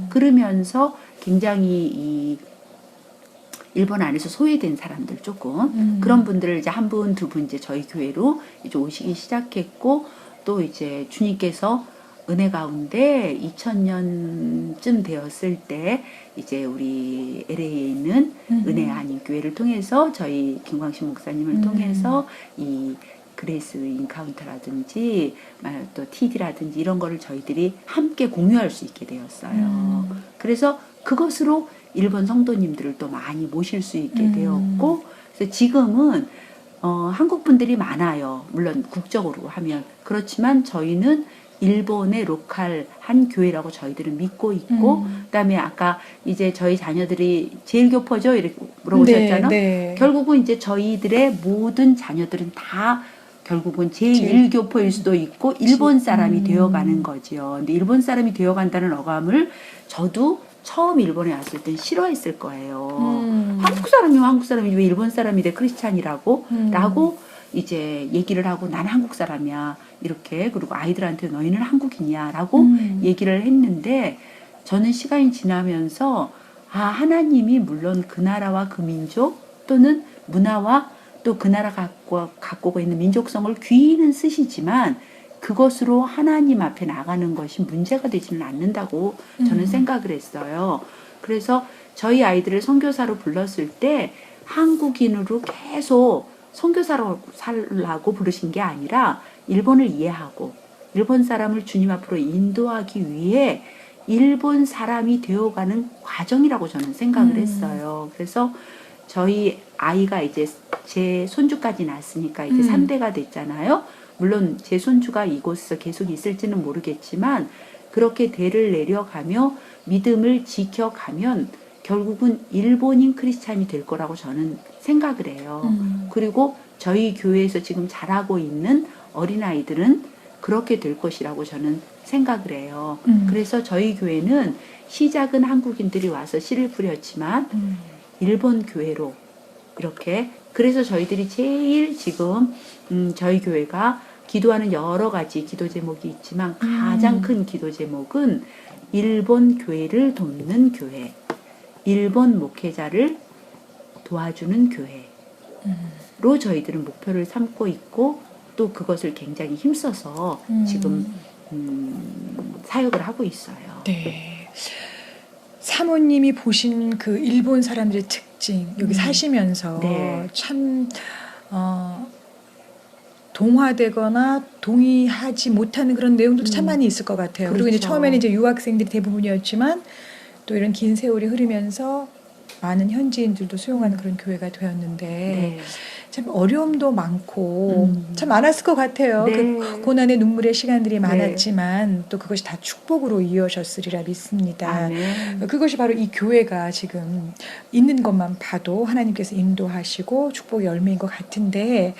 그러면서 굉장히 이 일본 안에서 소외된 사람들 조금 그런 분들을 이제 한 분, 두 분 이제 저희 교회로 이제 오시기 시작했고, 또 이제 주님께서 은혜 가운데 2000년쯤 되었을 때 이제 우리 LA에 있는 은혜 한인교회를 통해서 저희 김광신 목사님을 통해서 이 그레이스 인카운터라든지 또 TD라든지 이런 거를 저희들이 함께 공유할 수 있게 되었어요. 그래서 그것으로 일본 성도님들을 또 많이 모실 수 있게 되었고, 그래서 지금은 한국 분들이 많아요. 물론 국적으로 하면. 그렇지만 저희는 일본의 로컬 한 교회라고 저희들은 믿고 있고, 그다음에 아까 이제 저희 자녀들이 제일 교포죠? 이렇게 물어보셨잖아요. 네, 네. 결국은 이제 저희들의 모든 자녀들은 다 결국은 제1교포일 수도 있고 일본 사람이 되어가는 거지요. 근데 일본 사람이 되어간다는 어감을 저도 처음 일본에 왔을 땐 싫어했을 거예요. 한국 사람이면 한국 사람이지 왜 일본 사람이 돼 크리스찬이라고? 라고 이제 얘기를 하고 난 한국 사람이야. 이렇게. 그리고 아이들한테 너희는 한국인이야. 라고 얘기를 했는데 저는 시간이 지나면서 하나님이 물론 그 나라와 그 민족 또는 문화와 또 그 나라 갖고 있는 민족성을 귀히는 쓰시지만 그것으로 하나님 앞에 나가는 것이 문제가 되지는 않는다고 저는 생각을 했어요. 그래서 저희 아이들을 선교사로 불렀을 때 한국인으로 계속 선교사로 살라고 부르신 게 아니라 일본을 이해하고 일본 사람을 주님 앞으로 인도하기 위해 일본 사람이 되어가는 과정이라고 저는 생각을 했어요. 그래서 저희 아이가 이제 제 손주까지 낳았으니까 이제 3대가 됐잖아요. 물론 제 손주가 이곳에서 계속 있을지는 모르겠지만 그렇게 대를 내려가며 믿음을 지켜가면 결국은 일본인 크리스찬이 될 거라고 저는 생각을 해요. 그리고 저희 교회에서 지금 자라고 있는 어린아이들은 그렇게 될 것이라고 저는 생각을 해요. 그래서 저희 교회는 시작은 한국인들이 와서 씨를 뿌렸지만 일본 교회로 이렇게 그래서 저희들이 제일 지금 저희 교회가 기도하는 여러 가지 기도 제목이 있지만 가장 큰 기도 제목은 일본 교회를 돕는 교회, 일본 목회자를 도와주는 교회로 저희들은 목표를 삼고 있고 또 그것을 굉장히 힘써서 지금 사역을 하고 있어요. 네. 사모님이 보신 그 일본 사람들의 특징 여기 사시면서 네. 참 동화되거나 동의하지 못하는 그런 내용들도 참 많이 있을 것 같아요. 그리고 이제 그렇죠. 처음에는 이제 유학생들이 대부분이었지만 또 이런 긴 세월이 흐르면서 많은 현지인들도 수용하는 그런 교회가 되었는데 네. 참 어려움도 많고 참 많았을 것 같아요. 네. 그 고난의 눈물의 시간들이 많았지만 또 그것이 다 축복으로 이어졌으리라 믿습니다. 아멘. 그것이 바로 이 교회가 지금 있는 것만 봐도 하나님께서 인도하시고 축복의 열매인 것 같은데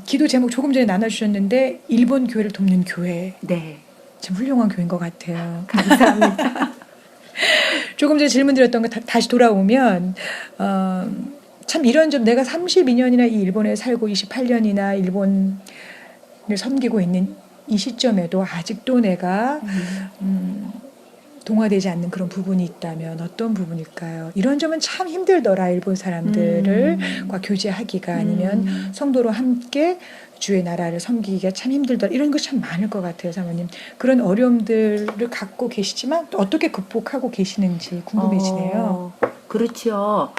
기도 제목 조금 전에 나눠주셨는데 일본 교회를 돕는 교회 네. 참 훌륭한 교회인 것 같아요. 감사합니다. 조금 전에 질문 드렸던 거 다시 돌아오면 참 이런 점 내가 32년이나 이 일본에 살고 28년이나 일본을 섬기고 있는 이 시점에도 아직도 내가 동화되지 않는 그런 부분이 있다면 어떤 부분일까요? 이런 점은 참 힘들더라. 일본 사람들과 교제하기가 아니면 성도로 함께 주의 나라를 섬기기가 참 힘들더라. 이런 거 참 많을 것 같아요, 사모님. 그런 어려움들을 갖고 계시지만 또 어떻게 극복하고 계시는지 궁금해지네요. 그렇죠.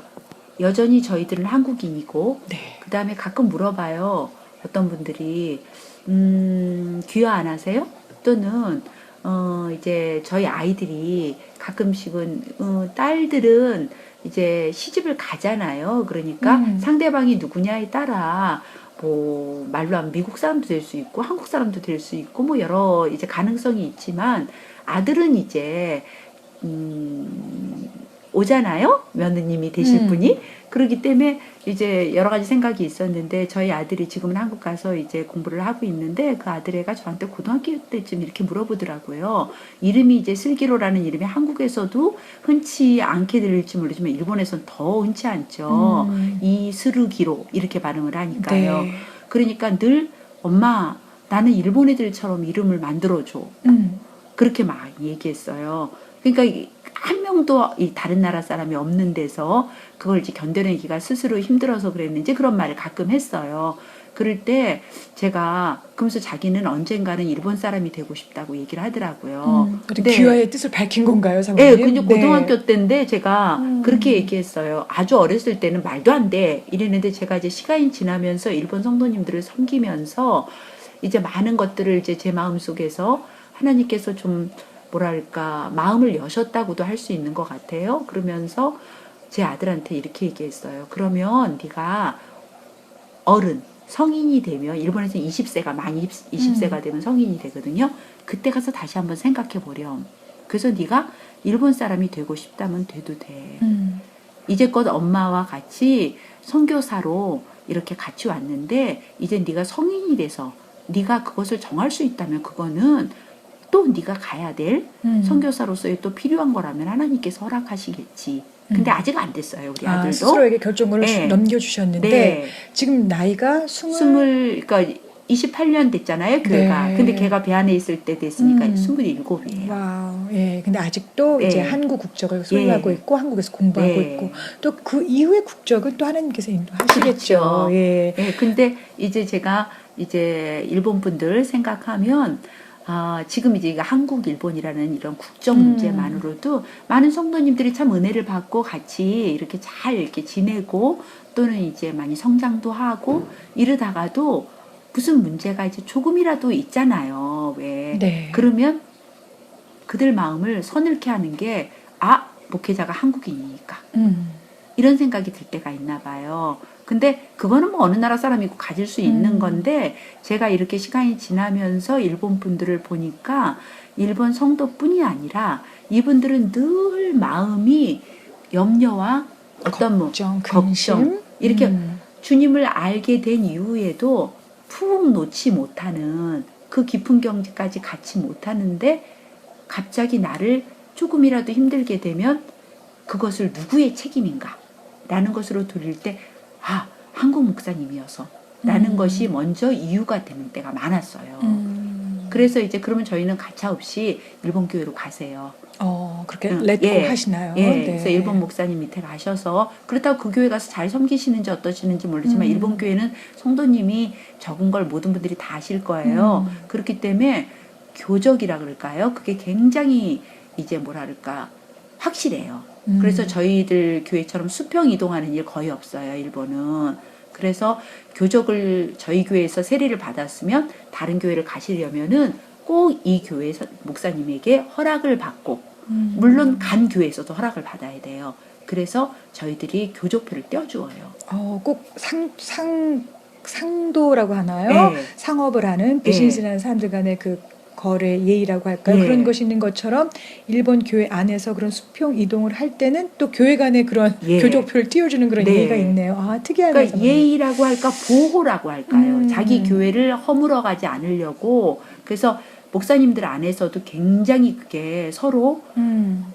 여전히 저희들은 한국인이고 네. 그 다음에 가끔 물어봐요. 어떤 분들이 귀화 안 하세요? 또는 이제 저희 아이들이 가끔씩은 딸들은 이제 시집을 가잖아요. 그러니까 상대방이 누구냐에 따라 뭐 말로 하면 미국 사람도 될 수 있고 한국 사람도 될 수 있고 뭐 여러 이제 가능성이 있지만 아들은 이제 오잖아요. 며느님이 되실 분이. 그렇기 때문에 이제 여러 가지 생각이 있었는데 저희 아들이 지금은 한국 가서 이제 공부를 하고 있는데 그 아들애가 저한테 고등학교 때쯤 이렇게 물어보더라고요. 이름이 이제 슬기로라는 이름이 한국에서도 흔치 않게 들릴지 모르지만 일본에서는 더 흔치 않죠. 이스루기로 이렇게 발음을 하니까요. 네. 그러니까 늘 엄마 나는 일본 애들처럼 이름을 만들어줘. 그렇게 막 얘기했어요. 그러니까 한 명도 이 다른 나라 사람이 없는 데서 그걸 이제 견뎌내기가 스스로 힘들어서 그랬는지 그런 말을 가끔 했어요. 그럴 때 제가 그러면서 자기는 언젠가는 일본 사람이 되고 싶다고 얘기를 하더라고요. 근데 귀화의 뜻을 밝힌 건가요, 사모님? 네, 근데 고등학교 때인데 제가 그렇게 얘기했어요. 아주 어렸을 때는 말도 안 돼. 이랬는데 제가 이제 시간이 지나면서 일본 성도님들을 섬기면서 이제 많은 것들을 이제 제 마음속에서 하나님께서 좀 뭐랄까 마음을 여셨다고도 할 수 있는 것 같아요. 그러면서 제 아들한테 이렇게 얘기했어요. 그러면 네가 어른 성인이 되면 일본에서는 20세가 만 20세가 되면 성인이 되거든요. 그때 가서 다시 한번 생각해 보렴. 그래서 네가 일본 사람이 되고 싶다면 돼도 돼. 이제껏 엄마와 같이 선교사로 이렇게 같이 왔는데 이제 네가 성인이 돼서 네가 그것을 정할 수 있다면 그거는 또 네가 가야 될 선교사로서의 또 필요한 거라면 하나님께서 허락하시겠지. 근데 아직 안 됐어요, 우리 아들도. 스스로에게 결정권을 네. 넘겨주셨는데 네. 지금 나이가 그러니까 28년 됐잖아요, 교회가. 네. 근데 걔가 배 안에 있을 때 됐으니까 27이에요. 와우, 예. 근데 아직도 네. 이제 한국 국적을 소유하고 예. 있고 한국에서 공부하고 네. 있고 또 그 이후의 국적은 또 하나님께서 인도하시겠죠. 그렇죠. 예. 예, 근데 이제 제가 이제 일본 분들 생각하면 지금 이제 한국, 일본이라는 이런 국적 문제만으로도 많은 성도님들이 참 은혜를 받고 같이 이렇게 잘 이렇게 지내고 또는 이제 많이 성장도 하고 이러다가도 무슨 문제가 이제 조금이라도 있잖아요. 왜? 네. 그러면 그들 마음을 서늘케 하는 게 목회자가 한국인이니까. 이런 생각이 들 때가 있나 봐요. 근데 그거는 뭐 어느 나라 사람이고 가질 수 있는 건데 제가 이렇게 시간이 지나면서 일본 분들을 보니까 일본 성도뿐이 아니라 이분들은 늘 마음이 염려와 어떤 걱정, 걱정 이렇게 주님을 알게 된 이후에도 푹 놓지 못하는 그 깊은 경지까지 가지 못하는데 갑자기 나를 조금이라도 힘들게 되면 그것을 누구의 책임인가 라는 것으로 돌릴 때 한국 목사님이어서 라는 것이 먼저 이유가 되는 때가 많았어요. 그래서 이제 그러면 저희는 가차없이 일본 교회로 가세요. 그렇게 렛고 하시나요? 예. 네. 그래서 일본 목사님 밑에 가셔서 그렇다고 그 교회 가서 잘 섬기시는지 어떠시는지 모르지만 일본 교회는 성도님이 적은 걸 모든 분들이 다 아실 거예요. 그렇기 때문에 교적이라 그럴까요? 그게 굉장히 이제 뭐랄까 확실해요. 그래서 저희들 교회처럼 수평 이동하는 일 거의 없어요, 일본은. 그래서 교적을 저희 교회에서 세례를 받았으면 다른 교회를 가시려면은 꼭 이 교회 목사님에게 허락을 받고 물론 간 교회에서도 허락을 받아야 돼요. 그래서 저희들이 교적표를 떼어주어요. 꼭 상도라고 하나요? 네. 상업을 하는 비즈니스를 하는 사람들 간의 그 거래 예의라고 할까요? 네. 그런 것이 있는 것처럼 일본 교회 안에서 그런 수평 이동을 할 때는 또 교회 간에 그런 교적표를 띄워주는 그런 네. 예의가 있네요. 특이하네요. 그러니까 예의라고 할까 보호라고 할까요? 자기 교회를 허물어가지 않으려고. 그래서 목사님들 안에서도 굉장히 그게 서로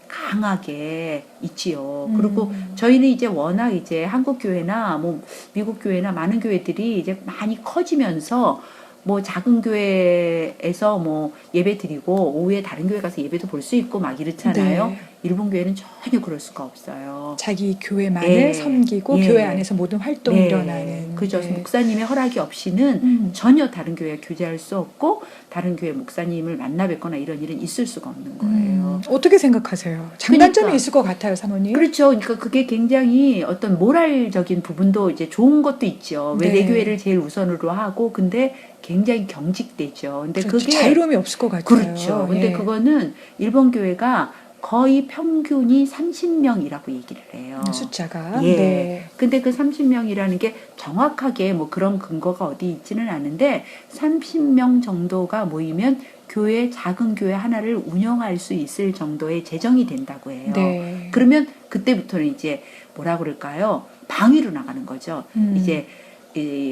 강하게 있지요. 그리고 저희는 이제 워낙 이제 한국 교회나 뭐 미국 교회나 많은 교회들이 이제 많이 커지면서 뭐 작은 교회에서 뭐 예배 드리고 오후에 다른 교회 가서 예배도 볼 수 있고 막 이렇잖아요. 네. 일본 교회는 전혀 그럴 수가 없어요. 자기 교회만을 섬기고 교회 안에서 모든 활동이 일어나는. 그죠. 목사님의 허락이 없이는 전혀 다른 교회에 교제할 수 없고 다른 교회 목사님을 만나 뵙거나 이런 일은 있을 수가 없는 거예요. 어떻게 생각하세요? 장단점이 그러니까. 있을 것 같아요, 사모님. 그렇죠. 그러니까 그게 굉장히 어떤 모랄적인 부분도 이제 좋은 것도 있죠. 왜 네. 내 교회를 제일 우선으로 하고 근데 굉장히 경직되죠. 근데 그렇죠. 그게 자유로움이 없을 것 같아요. 그렇죠. 근데 예. 그거는 일본 교회가 거의 평균이 30명이라고 얘기를 해요. 숫자가. 예. 네. 근데 그 30명이라는 게 정확하게 뭐 그런 근거가 어디 있지는 않은데 30명 정도가 모이면 교회 작은 교회 하나를 운영할 수 있을 정도의 재정이 된다고 해요. 네. 그러면 그때부터는 이제 뭐라 그럴까요? 방위로 나가는 거죠. 이제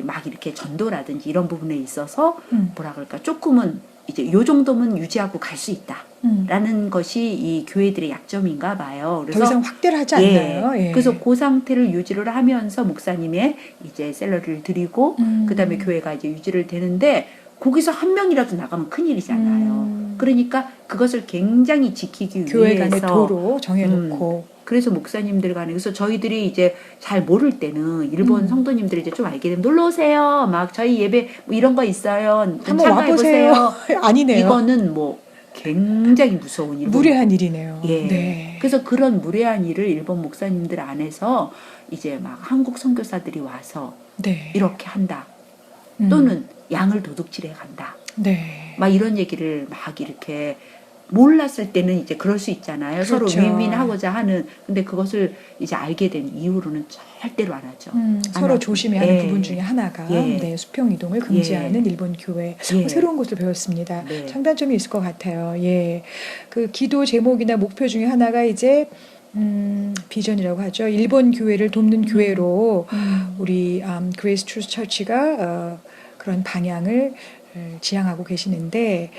막 이렇게 전도라든지 이런 부분에 있어서 뭐라 그럴까? 조금은 이제 요 정도면 유지하고 갈 수 있다. 라는 것이 이 교회들의 약점인가 봐요. 그래서 더 이상 확대를 하지 예, 않나요? 예. 그래서 그 상태를 유지를 하면서 목사님의 이제 샐러리를 드리고 그다음에 교회가 이제 유지를 되는데 거기서 한 명이라도 나가면 큰일이잖아요. 그러니까 그것을 굉장히 지키기 교회 간의 위해서 도로 정해놓고. 그래서 목사님들 간에 그래서 저희들이 이제 잘 모를 때는 일본 성도님들이 이제 좀 알게 되면 놀러 오세요. 막 저희 예배 뭐 이런 거 있어요. 한번 참가해 와보세요. 보세요. 아니네요. 이거는 뭐 굉장히 무서운 일본 무례한 일이네요. 예. 네. 그래서 그런 무례한 일을 일본 목사님들 안에서 이제 막 한국 선교사들이 와서 네. 이렇게 한다. 또는 양을 도둑질해 간다. 네. 막 이런 얘기를 막 이렇게 몰랐을 때는 이제 그럴 수 있잖아요. 그렇죠. 서로 윈윈하고자 하는. 근데 그것을 이제 알게 된 이후로는 절대로 안 하죠. 안 서로 하고. 조심해야 하는 예. 부분 중에 하나가 예. 네, 수평 이동을 금지하는 일본 교회. 예. 새로운 것을 배웠습니다. 네. 장단점이 있을 것 같아요. 예, 그 기도 제목이나 목표 중에 하나가 이제 비전이라고 하죠. 일본 교회를 돕는 교회로 우리 그레이스 트루스 처치가 그런 방향을 지향하고 계시는데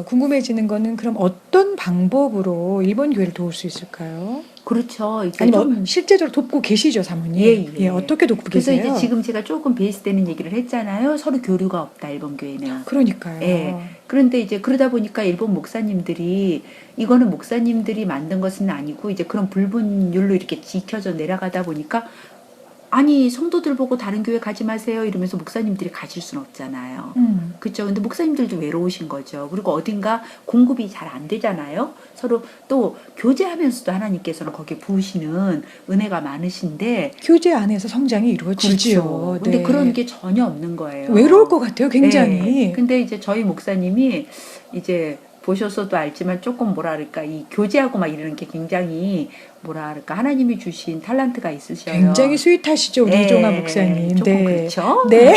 궁금해지는 거는 그럼 어떤 방법으로 일본 교회를 도울 수 있을까요? 그렇죠. 이제 아니 좀 실제적으로 돕고 계시죠, 사모님? 예. 어떻게 돕고 그래서 계세요? 이제 지금 제가 조금 베이스되는 얘기를 했잖아요. 서로 교류가 없다, 일본 교회는. 그러니까요. 예. 그런데 이제 그러다 보니까 일본 목사님들이 이거는 목사님들이 만든 것은 아니고 이제 그런 불분율로 이렇게 지켜져 내려가다 보니까 아니 성도들 보고 다른 교회 가지 마세요 이러면서 목사님들이 가실 수는 없잖아요. 그렇죠. 근데 목사님들도 외로우신 거죠. 그리고 어딘가 공급이 잘 안 되잖아요. 서로 또 교제하면서도 하나님께서는 거기에 부으시는 은혜가 많으신데 교제 안에서 성장이 이루어지지요. 그렇죠. 근데 네. 그런 게 전혀 없는 거예요. 외로울 것 같아요, 굉장히. 네. 근데 이제 저희 목사님이 이제 보셔서도 알지만 조금 뭐랄까 이 교제하고 막 이러는 게 굉장히 뭐랄까 하나님이 주신 탤런트가 있으셔요. 굉장히 스윗하시죠, 우리 이종아 목사님. 조금 네. 그렇죠. 네.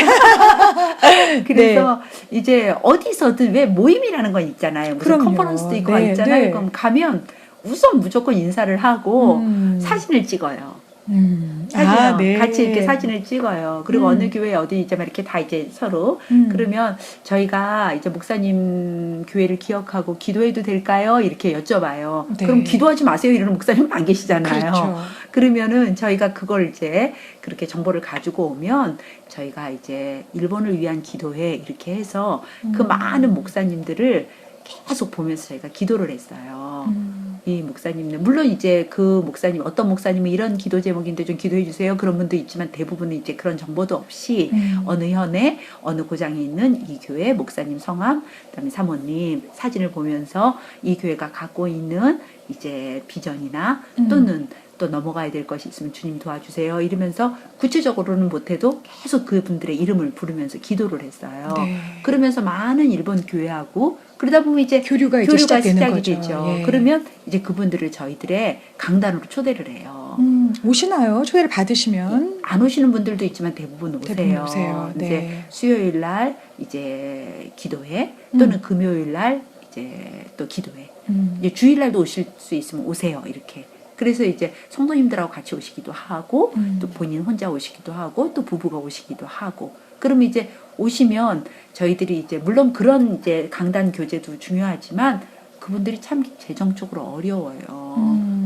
그래서 이제 어디서든 왜 모임이라는 건 있잖아요. 무슨 그럼요. 컨퍼런스도 있고 네, 있잖아요. 네. 그럼 가면 우선 무조건 인사를 하고 사진을 찍어요. 사진을 네. 같이 이렇게 사진을 찍어요. 그리고 어느 교회 어디 이제 막 이렇게 다 이제 서로 그러면 저희가 이제 목사님 교회를 기억하고 기도해도 될까요? 이렇게 여쭤봐요. 네. 그럼 기도하지 마세요 이러는 목사님은 안 계시잖아요. 그렇죠. 그러면은 저희가 그걸 이제 그렇게 정보를 가지고 오면 저희가 이제 일본을 위한 기도회 이렇게 해서 그 많은 목사님들을 계속 보면서 저희가 기도를 했어요. 이 목사님은 물론 이제 그 목사님 어떤 목사님은 이런 기도 제목인데 좀 기도해 주세요 그런 분도 있지만 대부분은 이제 그런 정보도 없이 어느 현에 어느 고장에 있는 이 교회 목사님 성함 그다음에 사모님 사진을 보면서 이 교회가 갖고 있는 이제 비전이나 또는 또 넘어가야 될 것이 있으면 주님 도와주세요 이러면서 구체적으로는 못해도 계속 그분들의 이름을 부르면서 기도를 했어요. 네. 그러면서 많은 일본 교회하고 그러다 보면 이제 교류가 이제 시작되는 시작이 거죠. 되죠. 예. 그러면 이제 그분들을 저희들의 강단으로 초대를 해요. 오시나요? 초대를 받으시면? 안 오시는 분들도 있지만 대부분 오세요. 대부분 오세요. 네. 이제 수요일 날 이제 기도회 또는 금요일 날 이제 또 기도회. 이제 주일 날도 오실 수 있으면 오세요. 이렇게. 그래서 이제 성도님들하고 같이 오시기도 하고 또 본인 혼자 오시기도 하고 또 부부가 오시기도 하고 그럼 이제 오시면 저희들이 이제 물론 그런 이제 강단 교제도 중요하지만 그분들이 참 재정적으로 어려워요.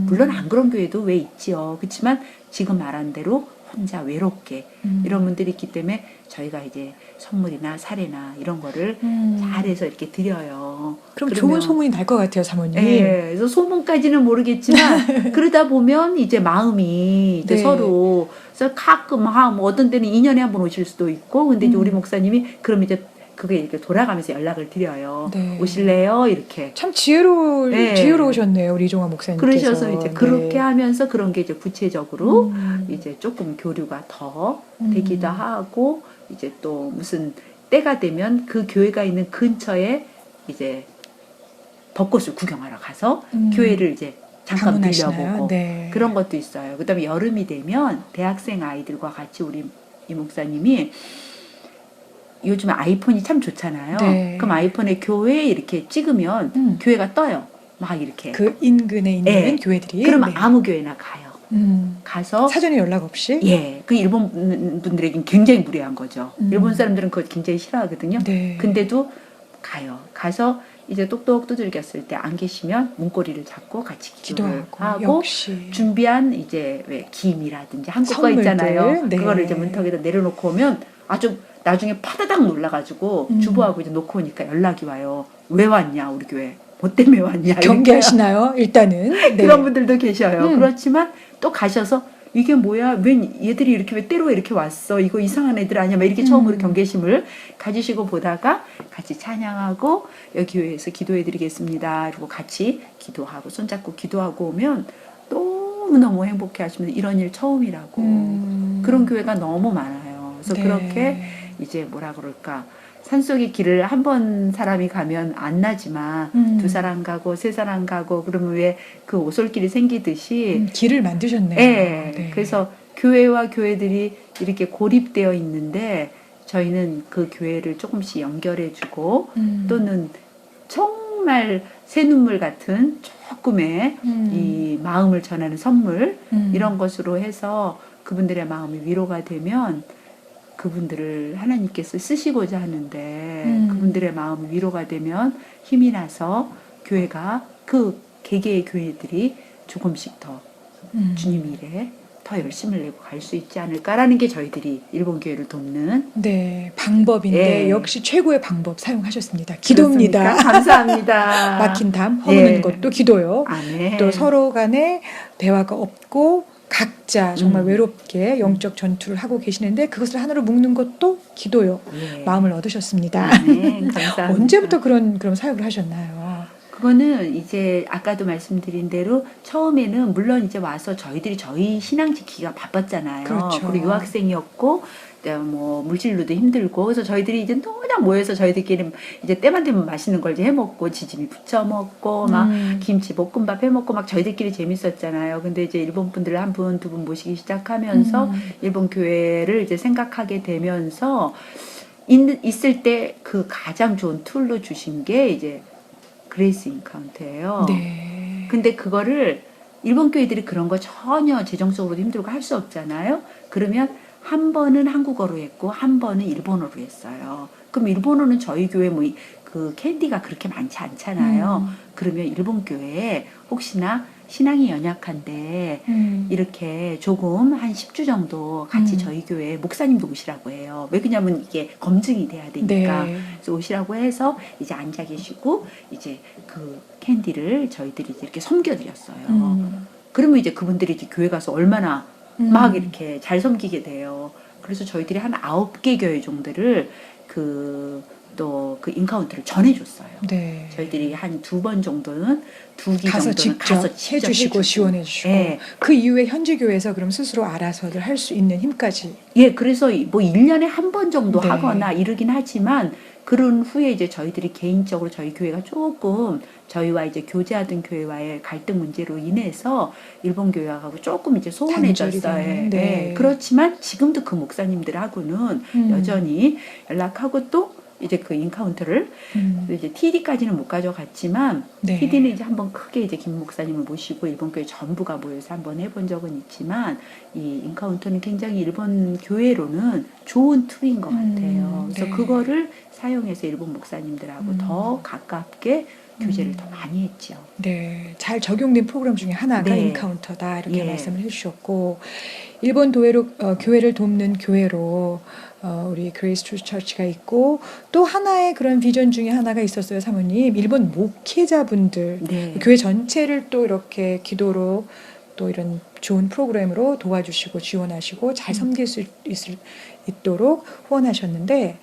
물론 안 그런 교회도 왜 있지요. 그렇지만 지금 말한 대로 혼자 외롭게 이런 분들이 있기 때문에 저희가 이제 선물이나 사례나 이런 거를 잘해서 이렇게 드려요. 그럼 그러면 좋은 소문이 날 것 같아요, 사모님. 예, 그래서 소문까지는 모르겠지만 그러다 보면 이제 마음이 이제 네. 서로 그래서 가끔 뭐 어떤 때는 2년에 한 번 오실 수도 있고 근데 이제 우리 목사님이 그럼 이제 그게 이렇게 돌아가면서 연락을 드려요. 네. 오실래요? 이렇게. 참 네. 지혜로우셨네요, 우리 이종화 목사님께서. 그러셔서 이제 그렇게 네. 하면서 그런 게 이제 구체적으로 음. 이제 조금 교류가 더 음. 되기도 하고, 이제 또 무슨 때가 되면 그 교회가 있는 근처에 이제 벚꽃을 구경하러 가서 교회를 이제 잠깐 방문하시나요? 들려보고 네. 그런 것도 있어요. 그다음에 여름이 되면 대학생 아이들과 같이 우리 이 목사님이 요즘 아이폰이 참 좋잖아요. 네. 그럼 아이폰에 교회 이렇게 찍으면 교회가 떠요. 막 이렇게. 그 인근에 있는 네. 교회들이. 그러면 네. 아무 교회나 가요. 가서 사전에 연락 없이. 예, 그 일본 분들에겐 굉장히 무례한 거죠. 일본 사람들은 그거 굉장히 싫어하거든요. 네. 근데도 가요. 가서 이제 똑똑 두들겼을 때 안 계시면 문고리를 잡고 같이 기도를 기도하고. 하고 역시. 준비한 이제 왜 김이라든지 한국 거 선물들. 있잖아요. 네. 그거를 이제 문턱에다 내려놓고 오면 아주 나중에 파다닥 놀라가지고 주부하고 이제 놓고 오니까 연락이 와요. 왜 왔냐 우리 교회. 뭐 때문에 왔냐. 경계하시나요? 일단은. 네. 그런 분들도 계셔요. 그렇지만 또 가셔서 이게 뭐야? 왜 얘들이 이렇게 왜 때로 이렇게 왔어? 이거 이상한 애들 아니야? 막 이렇게 처음으로 경계심을 가지시고 보다가 같이 찬양하고 여기 교회에서 기도해드리겠습니다. 그리고 같이 기도하고 손잡고 기도하고 오면 너무너무 행복해 하시면서 이런 일 처음이라고. 그런 교회가 너무 많아요. 그래서 네. 그렇게 이제 뭐라 그럴까. 산속의 길을 한 번 사람이 가면 안 나지만 두 사람 가고 세 사람 가고 그러면 왜 그 오솔길이 생기듯이 길을 만드셨네요. 네. 네. 그래서 교회와 교회들이 이렇게 고립되어 있는데 저희는 그 교회를 조금씩 연결해주고 또는 정말 새눈물 같은 조금의 이 마음을 전하는 선물 이런 것으로 해서 그분들의 마음이 위로가 되면 그분들을 하나님께서 쓰시고자 하는데 그분들의 마음이 위로가 되면 힘이 나서 교회가 그 개개의 교회들이 조금씩 더 주님 일에 더 열심을 내고 갈 수 있지 않을까라는 게 저희들이 일본 교회를 돕는 네, 방법인데 예. 역시 최고의 방법 사용하셨습니다. 기도입니다. 그렇습니까? 감사합니다. 막힌 담 허무는 예. 것도 기도요. 아멘. 또 서로 간에 대화가 없고 각자 정말 외롭게 영적 전투를 하고 계시는데 그것을 하나로 묶는 것도 기도요. 예. 마음을 얻으셨습니다. 아멘. 감사합니다. 언제부터 그런 사역을 하셨나요? 그거는 이제 아까도 말씀드린 대로 처음에는 물론 이제 와서 저희들이 저희 신앙 지키기가 바빴잖아요. 그렇죠. 그리고 유학생이었고 뭐 물질로도 힘들고 그래서 저희들이 이제 그냥 모여서 저희들끼리 이제 때만 되면 맛있는 걸 이제 해먹고 지짐이 부쳐 먹고 막 김치 볶음밥 해먹고 막 저희들끼리 재밌었잖아요. 근데 이제 일본 분들을 한 분 두 분 모시기 시작하면서 일본 교회를 이제 생각하게 되면서 있을 때 그 가장 좋은 툴로 주신 게 이제 그레이스 인카운트예요. 네. 근데 그거를 일본 교회들이 그런 거 전혀 재정적으로도 힘들고 할 수 없잖아요. 그러면 한 번은 한국어로 했고 한 번은 일본어로 했어요. 그럼 일본어는 저희 교회 뭐 그 캔디가 그렇게 많지 않잖아요. 그러면 일본 교회에 혹시나 신앙이 연약한데 이렇게 조금 한 10주 정도 같이 저희 교회에 목사님도 오시라고 해요. 왜 그러냐면 이게 검증이 돼야 되니까. 네. 그래서 오시라고 해서 이제 앉아 계시고 이제 그 캔디를 저희들이 이렇게 섬겨드렸어요. 그러면 이제 그분들이 이제 교회 가서 얼마나 막 이렇게 잘 섬기게 돼요. 그래서 저희들이 한 9개 교회 정도를 또 그 인카운트를 전해줬어요. 네. 저희들이 한 2번 정도는 2기 가서 정도는 직접 가서 해주시고 지원해주시고 네. 그 이후에 현지 교회에서 그럼 스스로 알아서들 할 수 있는 힘까지. 예, 그래서 뭐 1년에 한 번 정도 네. 하거나 이러긴 하지만 그런 후에 이제 저희들이 개인적으로 저희 교회가 조금 저희와 이제 교제하던 교회와의 갈등 문제로 인해서 일본 교회하고 조금 이제 소원해졌어요. 단절이 되는, 네. 네. 그렇지만 지금도 그 목사님들하고는 여전히 연락하고 또 이제 그 인카운트를 이제 TD까지는 못 가져갔지만 네. TD는 이제 한번 크게 이제 김 목사님을 모시고 일본 교회 전부가 모여서 한번 해본 적은 있지만 이 인카운트는 굉장히 일본 교회로는 좋은 툴인 것 같아요. 그래서 네. 그거를 사용해서 일본 목사님들하고 더 가깝게 교제를 더 많이 했죠. 네, 잘 적용된 프로그램 중에 하나가 네. 인카운터다 이렇게 예. 말씀을 해주셨고 일본 교회를 돕는 교회로 우리 그레이스 트루 처치가 있고 또 하나의 그런 비전 중에 하나가 있었어요, 사모님. 일본 목회자분들 네. 교회 전체를 또 이렇게 기도로 또 이런 좋은 프로그램으로 도와주시고 지원하시고 잘 섬길 수 있도록 후원하셨는데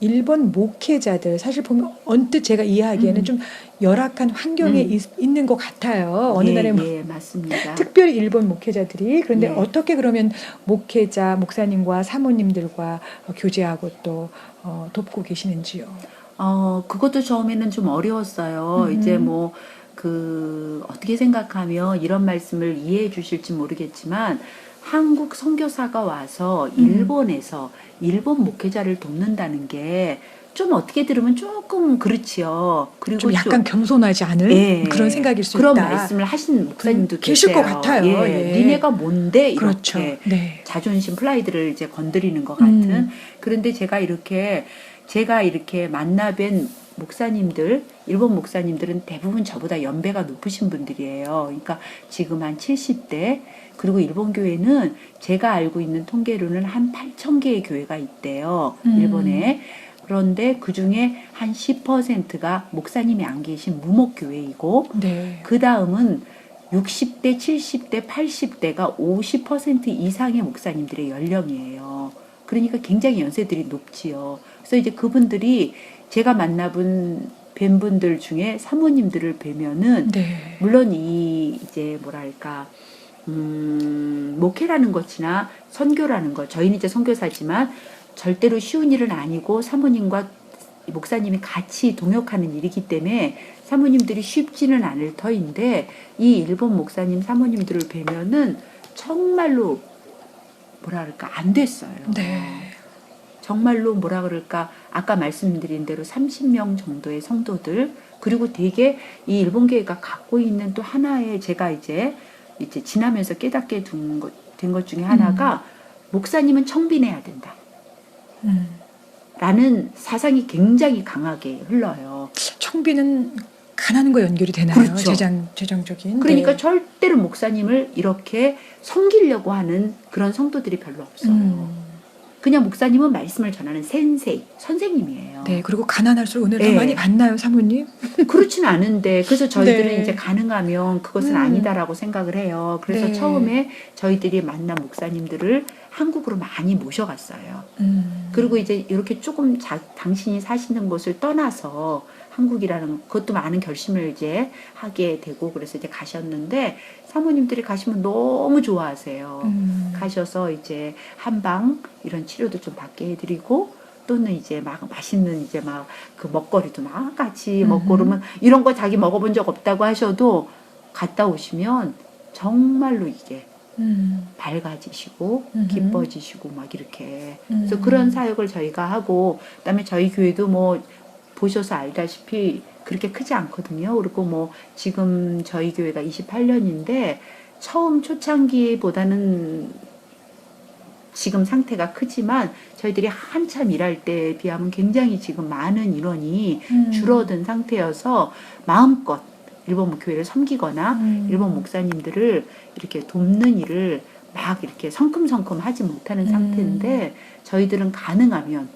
일본 목회자들 사실 보면 언뜻 제가 이해하기에는 좀 열악한 환경에 있는 것 같아요. 어느 날에 예, 맞습니다. 특별히 일본 목회자들이. 그런데 예. 어떻게 그러면 목회자, 목사님과 사모님들과 교제하고 또 돕고 계시는지요? 그것도 처음에는 좀 어려웠어요. 이제 뭐, 어떻게 생각하면 이런 말씀을 이해해 주실지 모르겠지만, 한국 선교사가 와서 일본에서 일본 목회자를 돕는다는 게 좀 어떻게 들으면 조금 그렇지요. 그리고 좀 약간 겸손하지 않은 예, 그런 생각일 수 그런 있다. 말씀을 하신 목사님도 계실 계세요. 것 같아요. 예, 예. 니네가 뭔데 이렇게 그렇죠. 네. 자존심 플라이드를 이제 건드리는 것 같은. 그런데 제가 이렇게 만나뵌 목사님들, 일본 목사님들은 대부분 저보다 연배가 높으신 분들이에요. 그러니까 지금 한 70대. 그리고 일본 교회는 제가 알고 있는 통계로는 한 8,000개의 교회가 있대요. 일본에. 그런데 그 중에 한 10%가 목사님이 안 계신 무목교회이고, 네. 그 다음은 60대, 70대, 80대가 50% 이상의 목사님들의 연령이에요. 그러니까 굉장히 연세들이 높지요. 그래서 이제 그분들이 제가 뵌 분들 중에 사모님들을 뵈면은, 네. 물론 이제 뭐랄까, 목회라는 것이나 선교라는 것, 저희는 이제 선교사지만 절대로 쉬운 일은 아니고 사모님과 목사님이 같이 동역하는 일이기 때문에 사모님들이 쉽지는 않을 터인데, 이 일본 목사님 사모님들을 뵈면은 정말로 뭐라 그럴까 안 됐어요. 네. 정말로 뭐라 그럴까, 아까 말씀드린 대로 30명 정도의 성도들, 그리고 되게 이 일본 교회가 갖고 있는 또 하나의, 제가 이제 지나면서 깨닫게 된 것 중에 하나가, 목사님은 청빈해야 된다 라는 사상이 굉장히 강하게 흘러요. 청비는 가난과 연결이 되나요? 그렇죠. 재정적인. 그러니까 네. 절대로 목사님을 이렇게 섬기려고 하는 그런 성도들이 별로 없어요. 그냥 목사님은 말씀을 전하는 센세이, 선생님이에요. 네. 그리고 가난할수록 은혜를 네. 더 많이 받나요, 사모님? 그렇지는 않은데, 그래서 저희들은 네. 이제 가능하면 그것은 아니다라고 생각을 해요. 그래서 네. 처음에 저희들이 만난 목사님들을 한국으로 많이 모셔갔어요. 그리고 이제 이렇게 조금 당신이 사시는 곳을 떠나서 한국이라는 그것도 많은 결심을 이제 하게 되고, 그래서 이제 가셨는데, 사모님들이 가시면 너무 좋아하세요. 가셔서 이제 한방 이런 치료도 좀 받게 해드리고, 또는 이제 막 맛있는 이제 막 그 먹거리도 막 같이 먹고, 그러면 이런 거 자기 먹어본 적 없다고 하셔도 갔다 오시면 정말로 이게 밝아지시고 기뻐지시고 막 이렇게. 그래서 그런 사역을 저희가 하고, 그다음에 저희 교회도 뭐 보셔서 알다시피 그렇게 크지 않거든요. 그리고 뭐 지금 저희 교회가 28년인데 처음 초창기보다는 지금 상태가 크지만 저희들이 한참 일할 때에 비하면 굉장히 지금 많은 인원이 줄어든 상태여서 마음껏 일본 교회를 섬기거나 일본 목사님들을 이렇게 돕는 일을 막 이렇게 성큼성큼 하지 못하는 상태인데, 저희들은 가능하면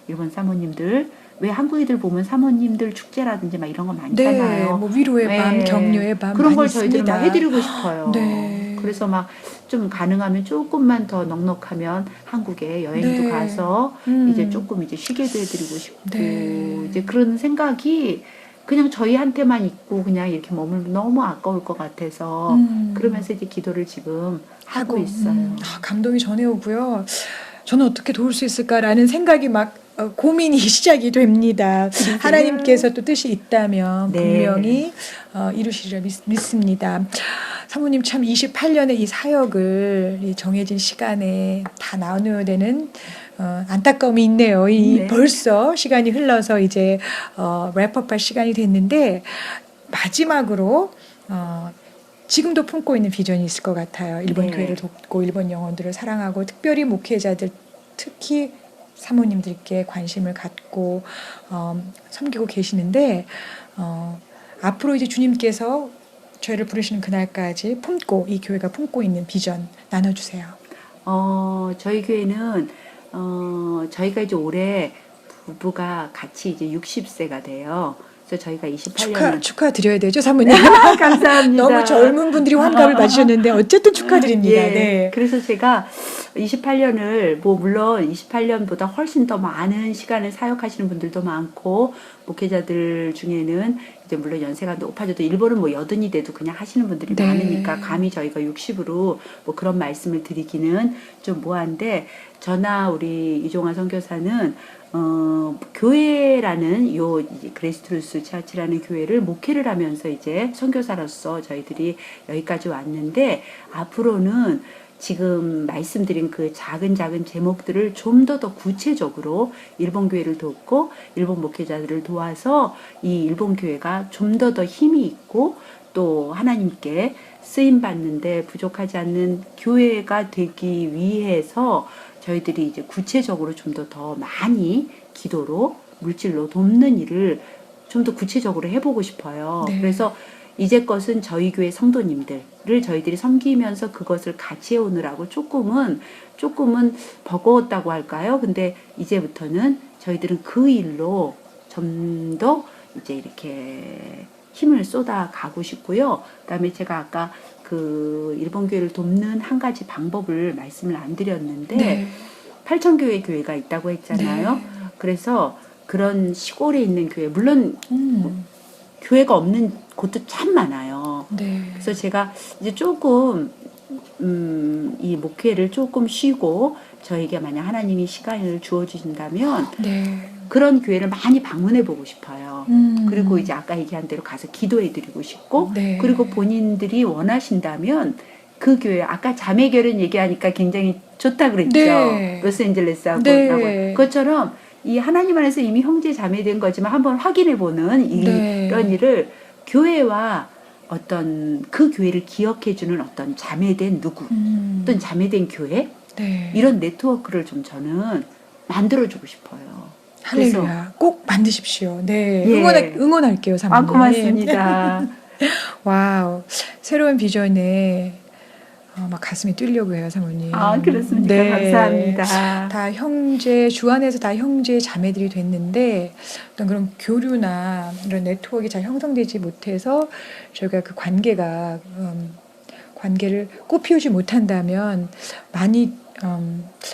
일본 사모님들, 왜 한국인들 보면 사모님들 축제라든지 막 이런 거 많잖아요. 네, 뭐 위로의 밤, 격려의 밤 그런 많이 걸 저희들은 있습니다. 막 해드리고 싶어요. 네. 그래서 막 좀 가능하면 조금만 더 넉넉하면 한국에 여행도 네. 가서 이제 조금 이제 쉬게도 해드리고 싶고, 네. 이제 그런 생각이 그냥 저희한테만 있고 그냥 이렇게 머물면 너무 아까울 것 같아서 그러면서 이제 기도를 지금 하고 있어요. 감동이 전해오고요. 저는 어떻게 도울 수 있을까라는 생각이 막 고민이 시작이 됩니다. 하나님께서 또 뜻이 있다면 네. 분명히 이루시리라 믿습니다. 사모님 참 28년의 이 사역을 이 정해진 시간에 다 나눠야 되는 안타까움이 있네요. 네. 벌써 시간이 흘러서 이제 랩업할 시간이 됐는데, 마지막으로 지금도 품고 있는 비전이 있을 것 같아요. 일본 네. 교회를 돕고 일본 영혼들을 사랑하고, 특별히 목회자들, 특히 사모님들께 관심을 갖고 섬기고 계시는데, 앞으로 이제 주님께서 저희를 부르시는 그날까지 이 교회가 품고 있는 비전 나눠주세요. 저희 교회는 저희가 이제 올해 부부가 같이 이제 60세가 돼요. 그래서 저희가 28년 축하드려야 되죠, 사모님. 감사합니다. 너무 젊은 분들이 환갑을 맞으셨는데 어쨌든 축하드립니다. 예. 네. 그래서 제가 28년을 뭐 물론 28년보다 훨씬 더 많은 시간을 사역하시는 분들도 많고 목회자들 중에는 이제 물론 연세가 높아져도 일본은 뭐 80이 돼도 그냥 하시는 분들이 네. 많으니까 감히 저희가 60으로 뭐 그런 말씀을 드리기는 좀 뭐한데 저나 우리 이종화 선교사는 교회라는 요 이제 그레이스트루스 처치라는 교회를 목회를 하면서 이제 선교사로서 저희들이 여기까지 왔는데 앞으로는 지금 말씀드린 그 작은 제목들을 좀 더 구체적으로 일본 교회를 돕고 일본 목회자들을 도와서 이 일본 교회가 좀 더 힘이 있고 또 하나님께 쓰임 받는데 부족하지 않는 교회가 되기 위해서 저희들이 이제 구체적으로 좀 더 많이 기도로 물질로 돕는 일을 좀 더 구체적으로 해보고 싶어요. 네. 그래서 이제껏은 저희 교회 성도님들을 저희들이 섬기면서 그것을 같이 해오느라고 조금은 버거웠다고 할까요? 근데 이제부터는 저희들은 그 일로 좀 더 이제 이렇게 힘을 쏟아 가고 싶고요. 그다음에 제가 아까 그 일본 교회를 돕는 한 가지 방법을 말씀을 안 드렸는데 네. 8,000교회 교회가 있다고 했잖아요. 네. 그래서 그런 시골에 있는 교회 물론 교회가 없는 곳도 참 많아요. 네. 그래서 제가 이제 조금 이 목회를 조금 쉬고 저에게 만약 하나님이 시간을 주어주신다면 네. 그런 교회를 많이 방문해 보고 싶어요. 음. 그리고 이제 아까 얘기한 대로 가서 기도해 드리고 싶고 네. 그리고 본인들이 원하신다면 그 교회 아까 자매 결혼 얘기하니까 굉장히 좋다 그랬죠. 네. 로스앤젤레스하고 네. 그것처럼 이 하나님 안에서 이미 형제 자매 된 거지만 한번 확인해 보는 네. 이런 일을 교회와 어떤 그 교회를 기억해 주는 어떤 자매된 누구 어떤 자매된 교회 네. 이런 네트워크를 좀 저는 만들어 주고 싶어요. 할렐루야. 꼭 만드십시오. 네. 예. 응원할게요, 사모님. 고맙습니다. 와우. 새로운 비전에 막 가슴이 뛰려고 해요, 사모님. 그렇습니까? 네. 감사합니다. 다 형제, 주 안에서 다 형제 자매들이 됐는데 어떤 그런 교류나 이런 네트워크가 잘 형성되지 못해서 저희가 그 관계를 꽃피우지 못한다면 많이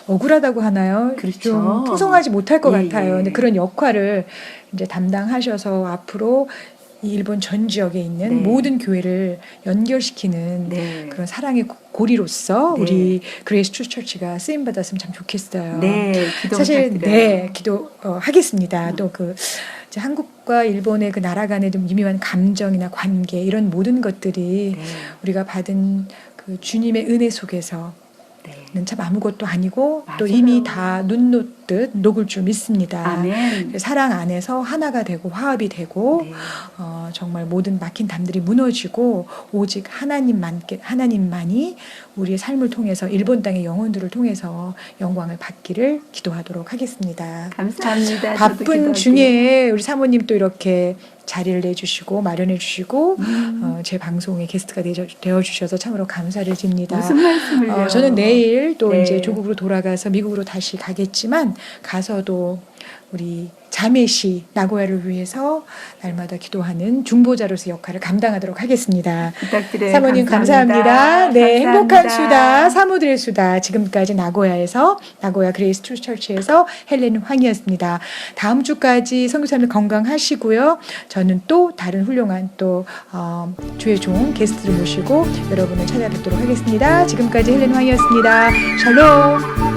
억울하다고 하나요? 그렇죠. 좀 풍성하지 못할 것 예, 같아요. 예. 근데 그런 역할을 이제 담당하셔서 앞으로 이 일본 전 지역에 있는 네. 모든 교회를 연결시키는 네. 그런 사랑의 고리로서 네. 우리 그레이스 트루 처치가 쓰임 받았으면 참 좋겠어요. 네, 기도 사실 부탁드려요. 하겠습니다. 또 그 한국과 일본의 그 나라 간의 좀 미묘한 감정이나 관계 이런 모든 것들이 네. 우리가 받은 그 주님의 은혜 속에서 네. 참 아무것도 아니고 또 맞아요. 이미 다 눈 녹듯 녹을 줄 믿습니다. 아멘. 사랑 안에서 하나가 되고 화합이 되고 네. 정말 모든 막힌 담들이 무너지고 오직 하나님만이 우리의 삶을 통해서 일본 땅의 영혼들을 통해서 영광을 받기를 기도하도록 하겠습니다. 감사합니다. 저도 바쁜 기도할게요. 중에 우리 사모님 또 이렇게 자리를 내주시고 마련해 주시고 제 방송에 게스트가 되어 주셔서 참으로 감사를 드립니다. 무슨 말씀을요? 저는 내일 또 네. 이제 조국으로 돌아가서 미국으로 다시 가겠지만 가서도 우리 자매시 나고야를 위해서 날마다 기도하는 중보자로서 역할을 감당하도록 하겠습니다. 부탁드려요. 사모님 감사합니다. 네, 감사합니다. 행복한 수다, 사모들의 수다. 지금까지 나고야 그레이스 트루 처치에서 헬렌 황이었습니다. 다음 주까지 선교사님 건강하시고요. 저는 또 다른 훌륭한 또 주의 종 게스트를 모시고 여러분을 찾아뵙도록 하겠습니다. 지금까지 헬렌 황이었습니다. 샬롬.